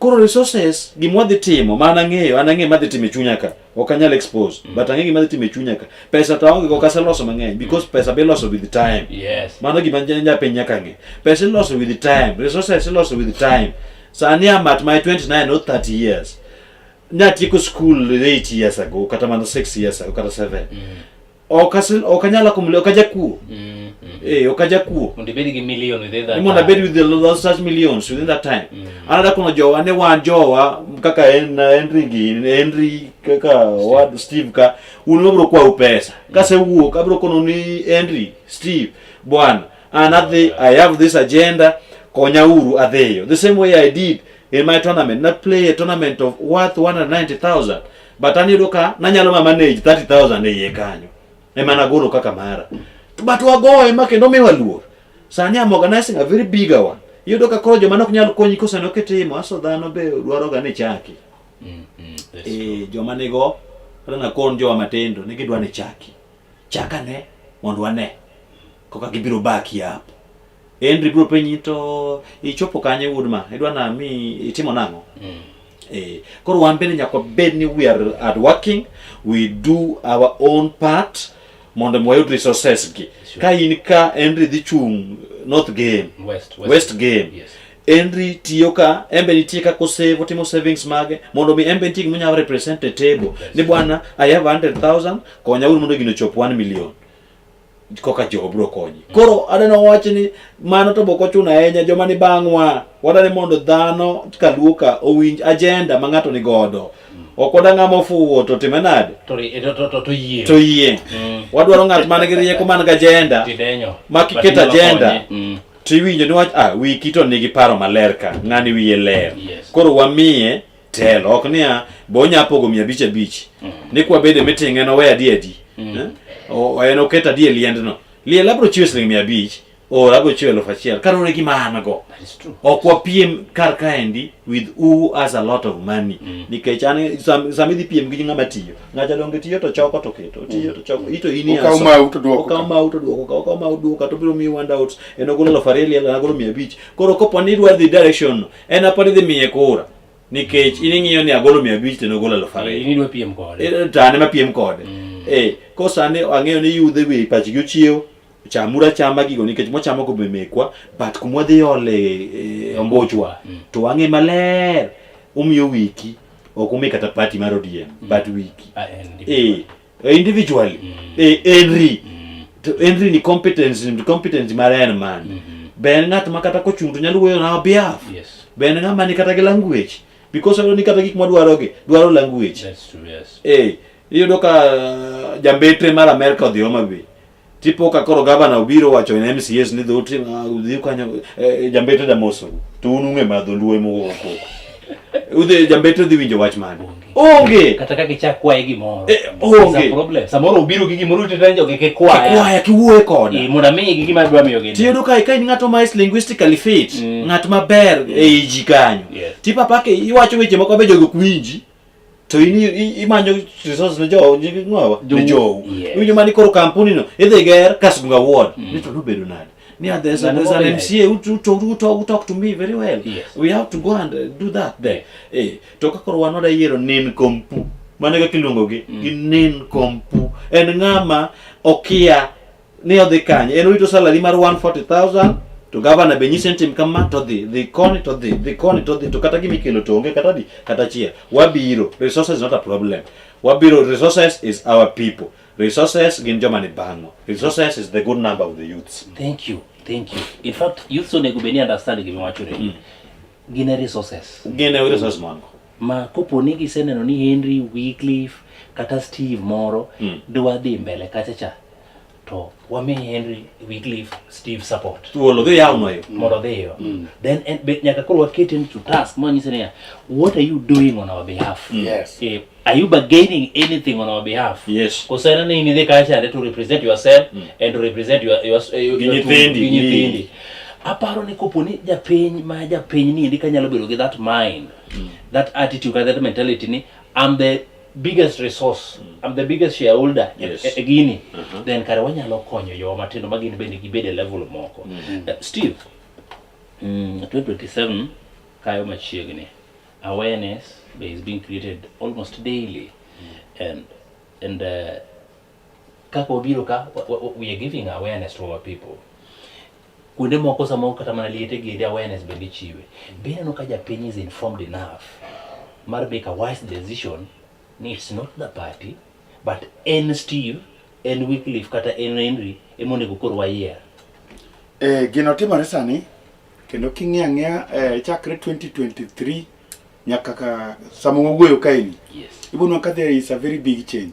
[SPEAKER 6] koro resources gimwadhi timo mana ng'eyo anang'e madhi timo chunya ka ok anyal expose but ang'e madhi timo chunya ka pesa to onge go kaseloso mang'eny because pesa be loso with the time mano gima nyape nyaka ng'e pesa loso with the time resources loso with the time sani amat my 29 or 30 years Natieko school 8 years ago, kata mana 6 years ago, kata 7. Okanyala kumle, okajakuo. Okajakuo.
[SPEAKER 4] Mondibedi gi million within that time.
[SPEAKER 6] Mondibedi with the such millions within that time. Another kuna jowa, ne wan jowa, kaka Henry, kaka wad Steve ka, unobro kwa upesa. Kase uo, kabro kono ni Henry, Steve, bwana. Another, I have this agenda, konya uru adeyo. The same way I did in my tournament, not play a tournament of worth 190,000, but aniruka nanyalo manage 30,000 eye kanyo. Emana golo kaka mara. But wagoe make no me waluor. Sani am organizing a very bigger one. Yudo ka koro joma nok nyalo konyi kosa no ketimo aso dhano be dwaro ga ne chaki. Joma nego na kon joma matendo nigi dwa ne chaki. Chaka ne mondo wane. Koka gibiro baki hapo. Henry bro penyi to ichopo kanye Woodma. Idwa na mi itimo nango. Koro wambene nyako bed ni we are at working, we do our own part. Mondo mwayo resources gi. Ka in ka Henry dhi chung North Game, West Game.
[SPEAKER 4] Yes.
[SPEAKER 6] Henry tiyo ka embe nitie ka ko save timo savings mage mondo mi embe nitie munya represent the table. Ni bwana I have 100,000 konya uru mondo gino chop 1 million. Koka jo bro konyi. Koro adeno wacho ni mano to boko chuna enya joma ni bangwa. Wadane mondo dhano kaluoka owinj agenda ma ngato ni godo. Okoda ngamo fuwo to timenade.
[SPEAKER 4] To yie.
[SPEAKER 6] To yie. Wadwaro ngat man gi rieko man ga agenda.
[SPEAKER 4] Tidenyo.
[SPEAKER 6] Makiketa agenda. Tiwinjo ni wach wiki to nigi paro maler ka. Ngani wiye ler. Koro wamiye telo. Ok niya bonya pogo 500. Ni kwa bede meeting eno we adi. En oketa die liendno. Liel abro chiwo siling 500. Abro chiwo 1,000. Karore gi mano go.
[SPEAKER 4] That is true.
[SPEAKER 6] Okwa piem kar kaendi with who has a lot of money. Nikech an samidhi piem gi ngama tiyo. Ngacha donge tiyo to choko to keto. Tiyo to choko. Ito ini aso.
[SPEAKER 5] Okama auto duoko.
[SPEAKER 6] Okama duoko to biro mi handouts. En ogolo 1,000 na agolo 500. Koro kopo ni dwar the direction. En apani dhi miye kura. Nikech ining'iyo ni agolo 500 to ogolo 1,000.
[SPEAKER 4] Ini dwa piem kode.
[SPEAKER 6] Tane ma piem kode. Kosane ang'eyo ni yudhe wi pachgi ochiewo. Chamura chama gigo nikech mochamo ko be mekwa but kumwadhi ole ombochwa to wange maler umiyo wiki okumi kata party mar ODM but wiki individually Henry ni competence mar en man ben ngat makata ko chunto nyalo weyo na behalf ben ngama ni kata gi language because ni kata gik dwaro language.
[SPEAKER 4] That's true, yes.
[SPEAKER 6] Iyudo ka jambetre mar America odhi Homa Bay. Tipo ka koro gavana obiro wacho en MCS ni dhoti udhi kanyo jambetre da moso to ununge madholuwe mo koko udhi jambetre dhi winjo wach mane onge
[SPEAKER 4] kata ka gichak kwaye gimoro
[SPEAKER 6] onge
[SPEAKER 4] problem samoro obiro gi gimoro titenjo ke kwaya
[SPEAKER 6] kiwuoye koda
[SPEAKER 4] mondo mi gi gima dwa miyo gini
[SPEAKER 6] tiyo ka in ngato ma is linguistically fit ngat maber e ji kanyo tipo pake iwacho weche moko be jogo kwinji to imanyo resources ne jo ng'awa jo winjo mani koro kampuni no idhi ger Kasgunga ward ni to bedo nade ni there's an MCA who talk to me very well. We have to go and do that there. To ka koro wanoda yiero nin kompu mane ga kilungo gi nin kompu en ngama okia ni odhi kanye en wito salary mar 140,000 to governor be nyisen tim kama to the koni to kata gimi kelo to onge kata chia wabiro resources is not a problem. Wabiro resources is our people. Resources gin joma ni bango. Resources is the good number of the youths.
[SPEAKER 4] Thank you. In fact, youths onego beni understand gima wachore. Gine resources
[SPEAKER 6] mango.
[SPEAKER 4] Ma kopo ni giseneno ni Henry, Wycliffe kata Steve moro dwa dhi mbele kacha to wame Henry, Wycliffe, Steve support.
[SPEAKER 6] Tuolo dhi yaw yo.
[SPEAKER 4] Moro dhi yo. Then nyaka koro wakete into task mo nyisene what are you doing on our behalf?
[SPEAKER 5] Yes.
[SPEAKER 4] Are you bargaining anything on our behalf?
[SPEAKER 6] Yes.
[SPEAKER 4] Kusana ni nidhi kacha to represent yourself and to represent your
[SPEAKER 6] Ginyithindi.
[SPEAKER 4] Aparo ni kopo ni japiny ni indi kanyalo bedo gi that mind, that attitude, that mentality ni I'm the biggest resource, I'm the biggest shareholder gini, then kare wanyalo konyo yo matindo magini bende gibede level moko. Steve, 2027 kayo machiegni, awareness is being created almost daily, and kako biro ka we are giving awareness to our people. Kunde moko samo kata mana liete gidi awareness bende chiwe. Bende no ka japiny is informed enough mar make a wise decision ni it's not the party but en Steve, en Wycliffe kata en Henry emonego koro wayier.
[SPEAKER 5] Gino timore sani kendo king'ia chakre 2023 nyaka ka samo wuoyo kaini.
[SPEAKER 4] Yes.
[SPEAKER 5] Ibuno ka there is a very big change.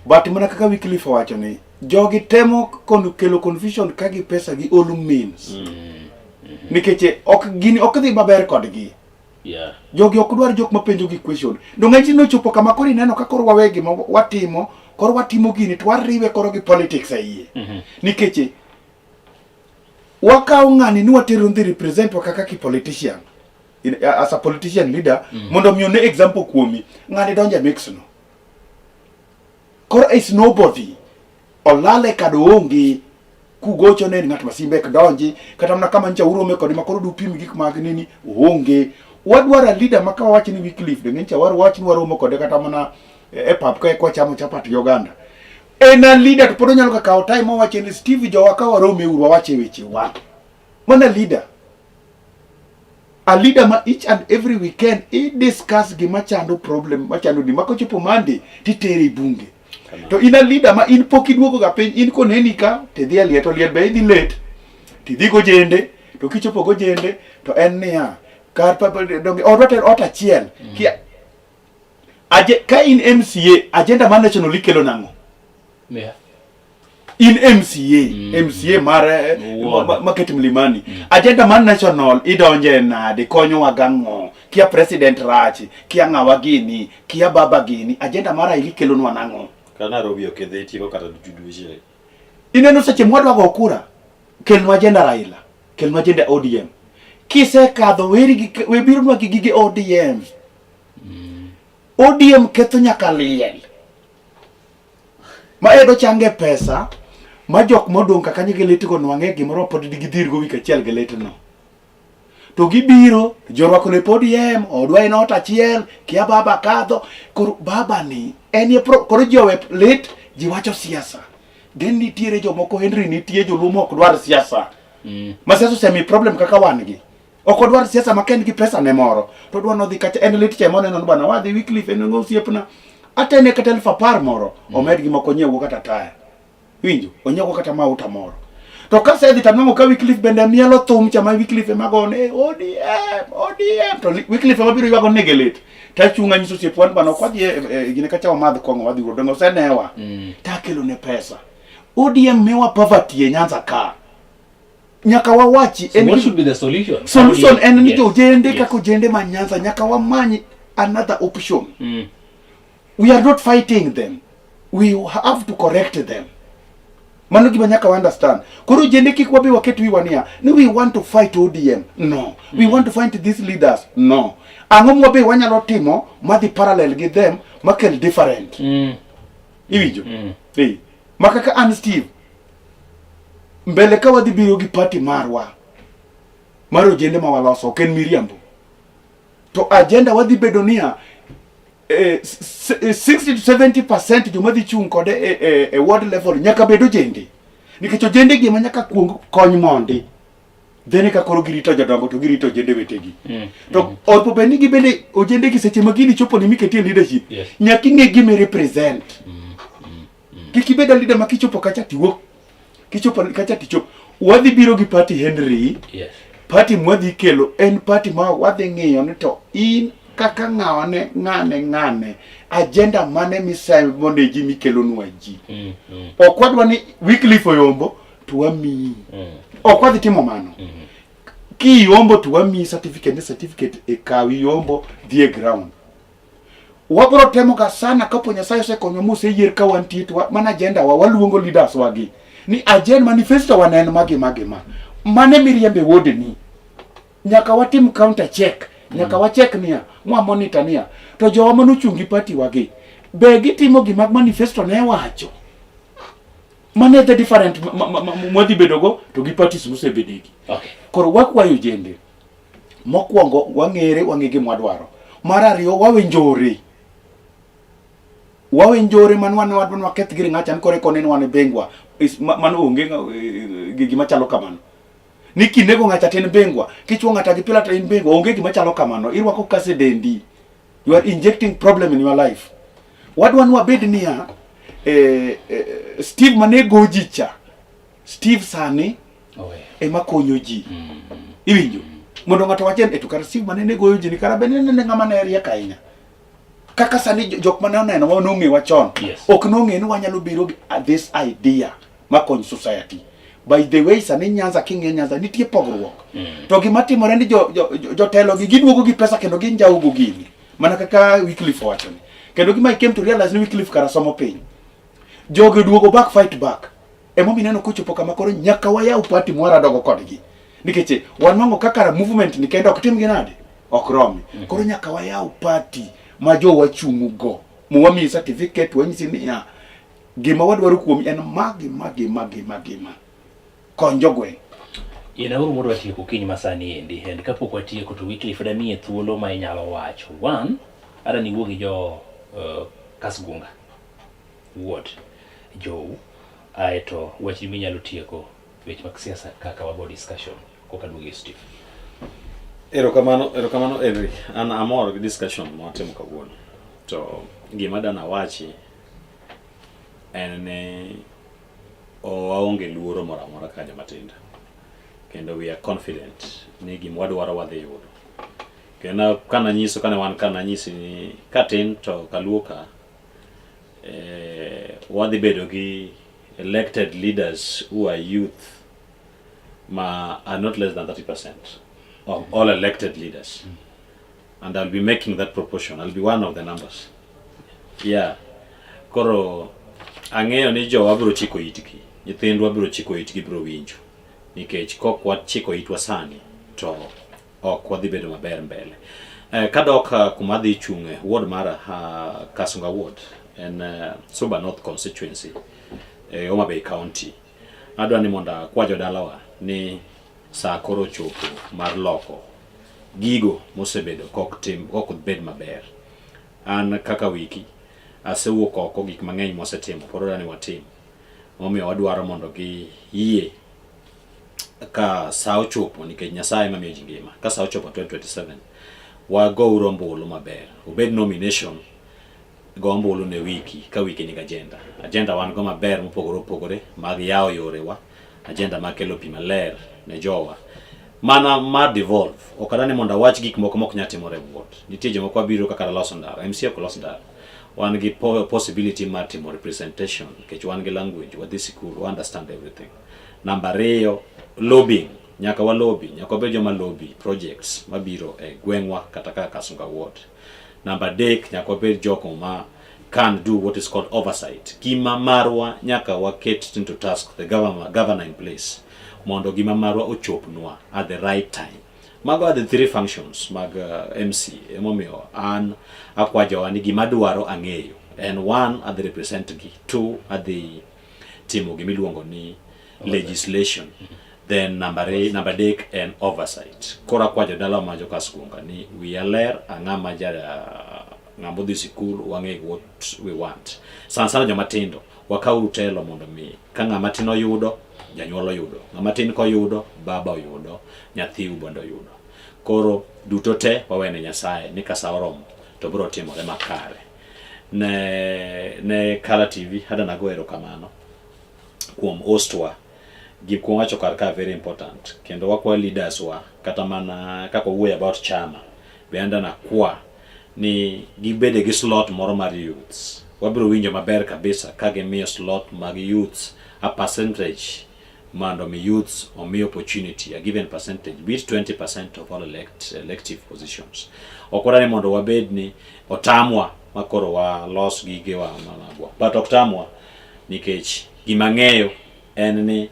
[SPEAKER 5] But mana kaka Wycliffe wacho ni jogi temo kelo confusion kagi pesa gi all means. Nikeche ok dhi maber kodgi.
[SPEAKER 4] Yeah.
[SPEAKER 5] Jogi ok dwar jok mapenjo gi question. Do ng'achi no chopo kama koro ineno ka koro wawegi watimo, koro watimo gini to wariwe koro gi politics ayie. Nikeche wakao ng'ani ni watero ndi represent wakaka ki politician. As a politician leader, mondo mione example kuomi, ng'ani donja mix no. Koro is nobody. Olale kado onge kugocho ne ng'at masimbe donji kata mna kama ncha urome kod makoro dupim gik mag nini onge. Wadwara leader maka wachi ni Wycliffe de ncha wachi ni waromo kod kata mana pap ka kwa chamo chapat Uganda. Ena leader to podo nyalo ka time wachi ni Steve jo waka warome uru wache weche wa. Mana leader. A leader ma each and every weekend discuss gima chando problem machando di mako chopo Monday titere bunge. To ina leader ma in poki duogo ga piny in ko neni ka te dhi alieto liet be idhi late ti dhi go jende to kichopo go jende to en niya kar donge ot achiel kia ka in MCA agenda mar national ikelo nango in MCA mar market Mlimani agenda mar national idonje nade konyo wagango kia president rachi kia ngawa gini kia baba gini agenda mara ilikelo nwa nango
[SPEAKER 6] kana Robi okedheti ko kata judiciary
[SPEAKER 5] ineno seche mwadwa go kura kelnwa agenda Raila kelnwa agenda ODM kise kadho we biro nwa gige ODM ODM ketho nyaka liel ma edo change pesa ma jok modong kaka nyige litigo nwange gimoro pod digidhirgo wik achiel gi litno to gibiro jorwako ne ODM odwa ina ot achiel kia baba kadho koro baba ni enie koro jowe lit ji wacho siasa den nitiere jomoko Henry nitie jolumo ok dwar siasa maseso semi problem kaka wan gi ok dwar siasa maken gi pesa ne moro to dwa no dhi kacha en lit chemo neno bana wadhi Wycliffe en ngo siepna atene kata 1000 moro omed gi moko nyiewo kata taya winjo onyago kata mauta moro to kase dhi tanamo ka Wycliffe bende mielo thum chama Wycliffe magone ODM to Wycliffe mabiro ywago negelet ta chunga nyiso siepwan bana kwa die gine kacha madh kongo wadhi rodo no senewa ta kelo ne pesa ODM mewa poverty e Nyanza ka nyaka wawachi
[SPEAKER 4] so what should be the solution
[SPEAKER 5] en ni jende kako jende ma Nyanza nyaka wamanyi another option we are not fighting them we have to correct them mano gima nyaka understand koro jende kik wabi waketu wania no we want to fight ODM no we want to fight these leaders no ang'o mwabe wanyalo timo madhi parallel gi them makel different iwinjo makaka an Steve mbele ka wadhi biro gi party marwa maro jende ma waloso ken miriambo to agenda wadhi bedo niya 60 to 70% joma dhi chung kode e ward level nyaka bedo jende nikech jende gi nyaka kuong kony mondi dene ka koro girito jodongo to girito jende wetegi to opo beni gi bende ojende gi seche magini chopo ni miketi leadership nyaka nge gi represent kikibedo leader makichopo kacha tiwo kichopo kacha tichop wadhi biro gi party Henry party mwadhi kelo en party ma wadhi ng'iyo ni to in kaka ng'ane agenda mane misai monde ji mikelo nwa ji okwadwa ni Wycliffe oyombo tuwami okwadhi timo mano ki yombo tuwami certificate e kawi yombo the ground wabro temo ka sana kapo Nyasaye se konyo muse yier ka wantie to mana agenda waluongo leaders wagi ni agenda manifesto wanen magi mane miriambe wodeni nyaka watim counter check nyaka wachek niya mwa monitor niya to jowa manuchungi party wagi be gitimo gima manifesto ne wacho mane the different mwadhi bedogo to gi parties musebedegi koro wakwayo jende mokwongo wang'e gima wadwaro mar ariyo wawenjore man wan waketh giri ng'acha kore konen wan bengwa man onge gima chalo kamano nikinego ng'acha ten bengwa kichwo ng'ata gi pila to in bengwa onge gima chalo kamano irwako kase dendi You are injecting problem in your life. What one wabed niya Steve Manego jicha. Steve Sani ema konyo ji. Iwinjo. Mondo ngato wachen kar Steve Manego ji ni kara benene ngama ne ria kainya. Kaka sani jok mane oneno wanong'e wachon. Ok nong'e ni wanyalo biro this idea makony society. By the way, sani Nyanza king'e Nyanza nitie pogruok. To gima timore ni jotelo gi giduogo gi pesa kendo ginjaugo gini. Mana kaka Wycliffe wachoni. Kendo gima I came to realize ni Wycliffe kara somo piny. Jogo duogo back fight back. Emo mineno kochopo kama koro nyaka wayaw party mwara dogo kodgi. Nikeche wan mango kaka movement ni kendo ok tim ginade. Ok romi. Koro nyaka wayaw party majo wachungu go. Muwami certificate wanyisi ni ya gima wadwaro kuom en magi. Konjogwe.
[SPEAKER 4] Ina uru moro atieko kiny masani endi. And kapok watieko to Wycliffe da miye thuolo ma inyalo wacho. One, ada ni wuogi jo Kasgunga. What? Joe. Aeto weche minyalo tieko weche mag siasa kaka wabo discussion koka duogi Steve.
[SPEAKER 6] Erokamano Henry. An amor gi discussion mwatimo kawuono. To gima dana wachi en ne waonge luoro moro amora ka joma tindo. Kendo we are confident ni gima wadwaro wadhi yudo. Kendo kana nyisi ni katin to kaluoka wadhi bedo gi elected leaders who are youth are not less than 30% of all elected leaders. And I'll be making that proportion. I'll be one of the numbers. Yeah. Koro ang'eyo ni jo wabiro chiko itgi. Nyithindwa biro chiko itgi biro winjo. Nikech kok wachiko itwa sani to ok wadhi bedo maber mbele. Kadok kuma dhi chunge ward mara Kasunga ward en Suba North constituency Homa Bay County. Adwa ni monda kwa jodalawa ni saa koro chopo mar loko gigo mosebedo kok bed maber. An kaka wiki asewuok oko gik mang'eny mosetimo poro ni watim. Momiyo wadwaro mondo gi yie ka saa ochopo nikech Nyasaye mamiyo ji ngima. Ka saa ochopo 2027 wago urombolo maber. Obed nomination go ombolo ne wiki ka wiki ni agenda wan go maber mopogore mag yawo yorewa, agenda makelo pi maler ne jowa mana ma devolve okadani monda wach gik moko mok nyatimore wuot. Nitie jomoko biro kaka loso ndara MC ok loso ndara. Wan gi possibility mar timo representation kech wan gi language wa this school we understand everything. Number 2, lobbying. Nyaka wa lobby, nyaka bedo joma lobby projects mabiro gwengwa kata kaka Kasunga ward. Number 3, nyaka bedo joko ma can do what is called oversight. Gima marwa nyaka waket into task the governor in place mondo gima marwa ochopnwa at the right time. Mago are the 3 functions mag MC. Emomiyo an akwajo ani gima dwaro ang'eyo. And 1 at the representative, 2 at the timo gimiluongo ni legislation. Then number 3 and oversight. Kora kwajo dala majo Kasgunga ni we are ler ang'ama ng'ambo dhi sikul wang'e what we want. Sana joma tindo wakauru telo mondo mi ka ng'ama tin oyudo janyuol oyudo, ng'ama tin koyudo baba oyudo, nyathi ubondo oyudo. Koro duto te wawene Nyasaye ni ka saa oromo to biro timore makare. Ne Kala TV hada nago erokamano kuom hostwa gik wacho kar very important. Kendo wakwa leaders wa kata mana kako wuoyo about chama beanda na kwa ni gibede gi slot moro mar youths. Wabiro winjo maber kabisa ka gimiyo slot mag youths a percentage mando mi youths omi opportunity, a given percentage, be it 20% of all elective positions. Okora ni mondo wabed ni otamwa makoro wa los gige wa managwa. But oktamwa nikech gimang'eyo en ni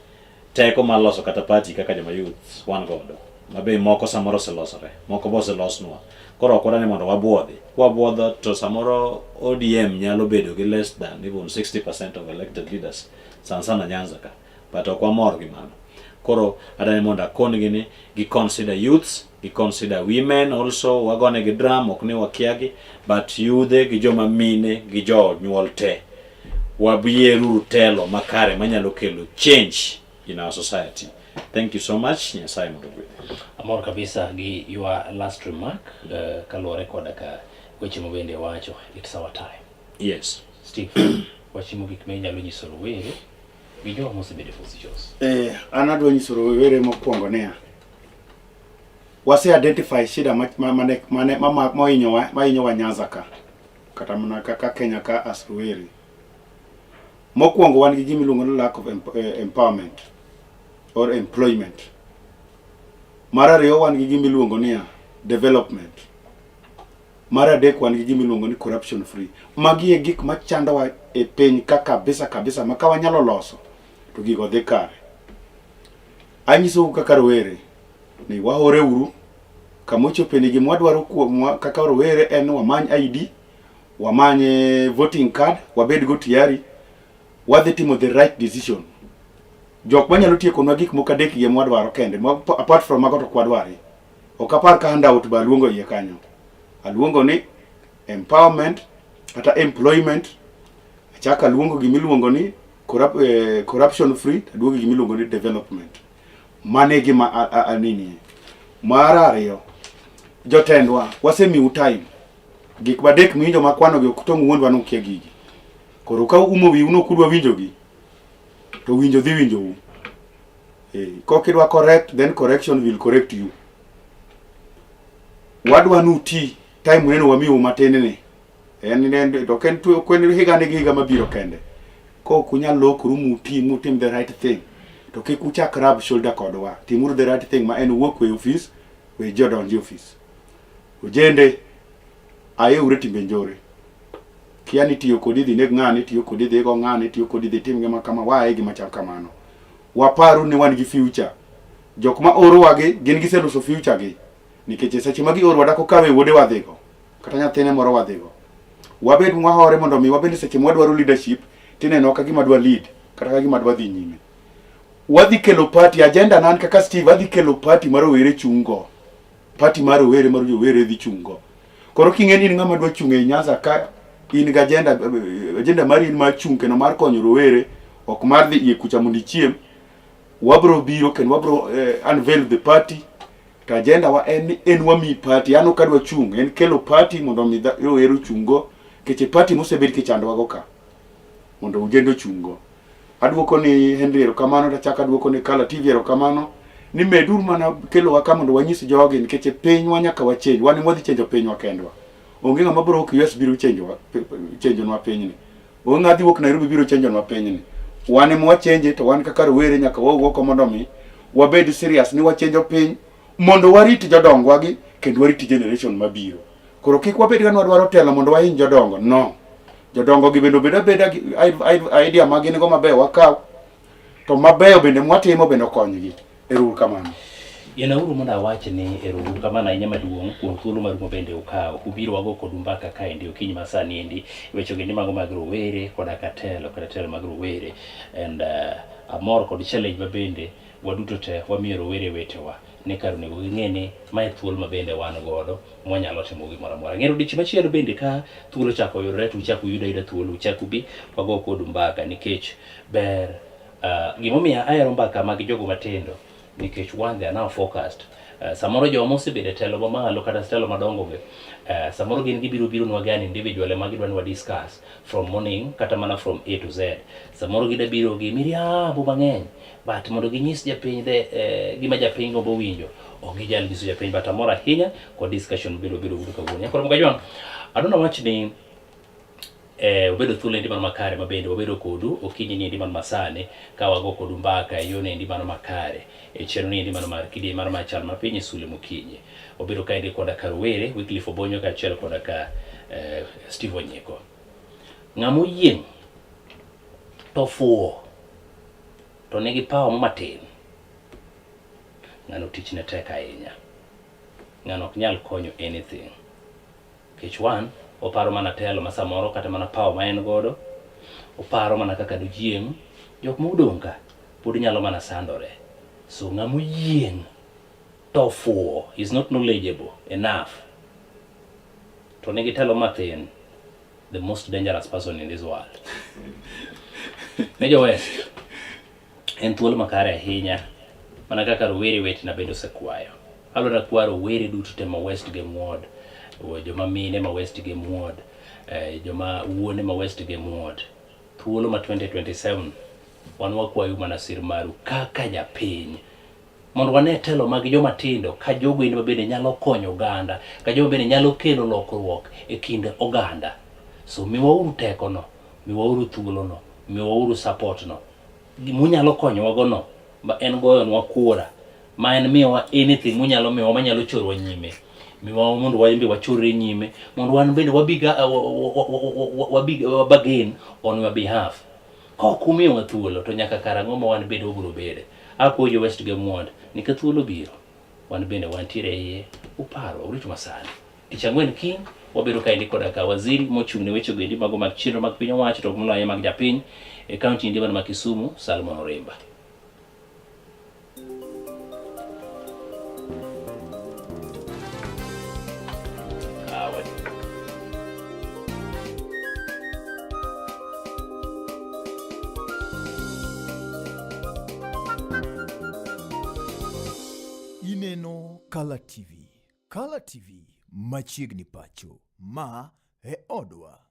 [SPEAKER 6] teko ma loso kata party kaka joma youths wan godo. Mabe moko samoro se losore, moko bo se losnwa. Koro okora ni mondo wabuodhi. Wabuodho to samoro ODM nyalo bedo gi less than even 60% of elected leaders. Sana Nyanza ka. But okwamor gi mano. Koro adani mondo akon gini gi consider youths, gi consider women also, wagone gi drum ok ni wakiagi, but yudhe gi joma mine gi jo nyuol te. Wabieru telo makare manyalo kelo change in our society. Thank you so much. Nyasaye mondo gwedhe.
[SPEAKER 4] Amor kabisa gi your last remark kaluwore koda ka weche mobende wacho, it's our time.
[SPEAKER 6] Yes.
[SPEAKER 4] Steve, wachimo gik minyalo nyiso rowere gi jowa mosebede positions.
[SPEAKER 5] An adwa nyiso rowere mokwongo niya, wase identify shida mohinyowa Nyanza ka kata mana kaka Kenya ka as rowere. Mokwongo wan gi gima iluongo ni lack of empowerment or employment. Mar ariyo wan gi gima iluongo ni development. Mar adek wan gi gima iluongo ni corruption free. Magi e gik machandowa e piny ka kabisa ma ka wanyalo loso to gigo dhi kare. Anyisou kaka rowere ni wahore uru kamochope ni gima wadwaro kuom kaka rowere en wamany ID, wamany voting card, wabed go tayari, wadhi timo the right decision. Jok manyalo tiekonwa gik moko adek gi mwadwaro kende, apart from mago to kwadwari. Ok apar ka handout ba luongo iye kanyo. Aluongo ni empowerment kata employment, achaka luongo gima iluongo ni corruption free, aduogo gima iluongo ni development. Mane gima anini. Mar ariyo, jotendwa wasemiu time. Gik badek minjo makwano gi okutong' wuondwa nokia gigi. Koro ka umo wiu no kudwa winjo gi, to winjo dhi winjo u. Kokidwa correct, then correction will correct you. Wadwa nuti time uneno wamiu matinini. To kwen higa ni higa mabiro kende. Ko kunya lokru mutim the right thing. To kik uchak rub shoulder kodwa. Timuru the right thing ma en wuok we office, we jodonji office. Ujende aye ureti benjore. Kiani tiyo kodi dhi neg ng'ani, tiyo kodi dhi go ng'ani, tiyo kodi dhi tim gima kama wae gima chal kamano. Waparu ni wan gi future. Jok ma oro wagi gin giseloso future gi. Nikech seche magi oro wadako kawe wuode wadhigo. Kata nyathine moro wadhigo. Wabed mwahore mondo mi wabende seche mwadwaro leadership, tineno ka gima dwa lead, kata ka gima dwa dhi nyime. Wadhi kelo party agenda nan kaka Steve wadhi kelo party mar rowere chungo. Party mar rowere mar rowere dhi chungo. Koro king'eni ni ng'ama dwa chungo e Nyanza ka in ga agenda mari in mar chung kendo mar konyo rowere, ok mar dhi iye kucha mondo ichiem. Wabro biro kendo wabro unveil the party. To agenda wa en wami party, ano kadwa chung, en kelo party mondo mi rowere chungo, keche party mosebed kichandowa go ka. Mondo ujendo chungo. Adwoko ni Henry erokamano, tachaka adwoko ni Kala TV erokamano. Ni meduru mana kelo waka mondo wanyisi jogi nikech piny wanyaka wachange, wan modhi change piny wakendwa. Onge ng'ama biro ok US biro change nwa piny ni. Onge ng'adhi wok Nairobi biro change nwa piny ni. Wan mo change to wan kaka rowere nyaka wawuok mondo mi wabed serious ni wachange piny mondo warit jodongwa gi kendo warit generation mabiro. Koro kik wabed ga dwaro telo mondo wahiny jodongo, no. Jodongo gi bendo beda gi idea magin go mabeyo wakaw. To mabeyo bende mwatimo bende konygi. Ero kamano.
[SPEAKER 4] Yena uru mondo awach ni ero kamano ahinya maduong' kuom thuolo mar bende ukaw. Ubiro wago kod mbaka kae ndi okinyi masani endi weche gende mago mag rowere koda telo mag rowere and amor kod challenge mabende waduto te wamiyo rowere wetewa ne kar nego ging'eni mae thuolo mabende wan godo mwanyalo timo gimoro amora. Ng'ero dich machielo bende ka thuolo chako yudore to uchako yudo thuolo uchako bi wago kod mbaka nikech ber gimomiyo ahero mbaka mag jogo matindo nikech one they are now focused. Samoro jo mosebede telo mamalo kata telo madongo ge samoro gin gibiro nwa gani individual ma gidwa nwa discuss from morning kata mana from A to Z. Samoro gidabiro gi miriambo mang'eny but mondo ginyis japiny gima japiny gombo winjo ok gijal nyiso japiny but amora ahinya kwa discussion biro wuok kawuono. Koro mgajwang' adona wach ni obedo thuolo endi man makare mabende wabedo kodu okinyi ni endi man masane ka wago kodu mbaka yone endi man makare chero ni endi man mar kidi mar machal mar piny sule mokinyi obedo ka endi koda karowere Wycliffe Obonyo ka chelo koda ka Steve Onyeko. Ng'amo yieng' to fuo to nigi pawa matin, ng'ano tich ne tek ahinya, ng'ano ok nyal konyo anything kech one oparo mana telo ma samoro kata mana pawa ma en godo, oparo mana kaka dojieng' jok modong' ka pod nyalo mana sandore. So ng'amo yieng' to fuo is not knowledgeable enough to nigi telo matin, the most dangerous person in this world. Major West en thuolo makare ahinya mana kaka rowere wetina bende osekwayo alora kwaro were duto te ma West Game Ward, joma mine ma West Game Ward, joma wuone ma West Game Ward. Thuolo ma 2027 wan wakwayo mana sir maru kaka japiny mondo wane telo mag joma tindo ka jogo indi mabende nyalo konyo oganda, ka jogo bende nyalo kelo lokruok e kind oganda. So miwauru teko no, miwauru thuolo no, miwauru support no. Munyalo konyo wago no, ma en goyo nwa kura, ma en miwa anything munyalo miwa manyalo chorwa nyime. Miwa mondo wayimbe wachorre nyime, mondo wan bende wabagain on your behalf. Kumiyo wa thuolo to nyaka karang'o ma wan bende wabiro bede. Apuoyo West Game Ward ni ka thuolo biro, wan bende wantiere iye, uparo urito masani. Tich Ang'wen kiny wabiro kaendi koda ka waziri mochung' ne weche goendi mago mag chenro mag piny owacho to moloyo mag japiny e kaunti indi ma Kisumu, Salmon Orimba.
[SPEAKER 3] Ineno Color TV. Color TV machiegni pacho. Ma e odwa.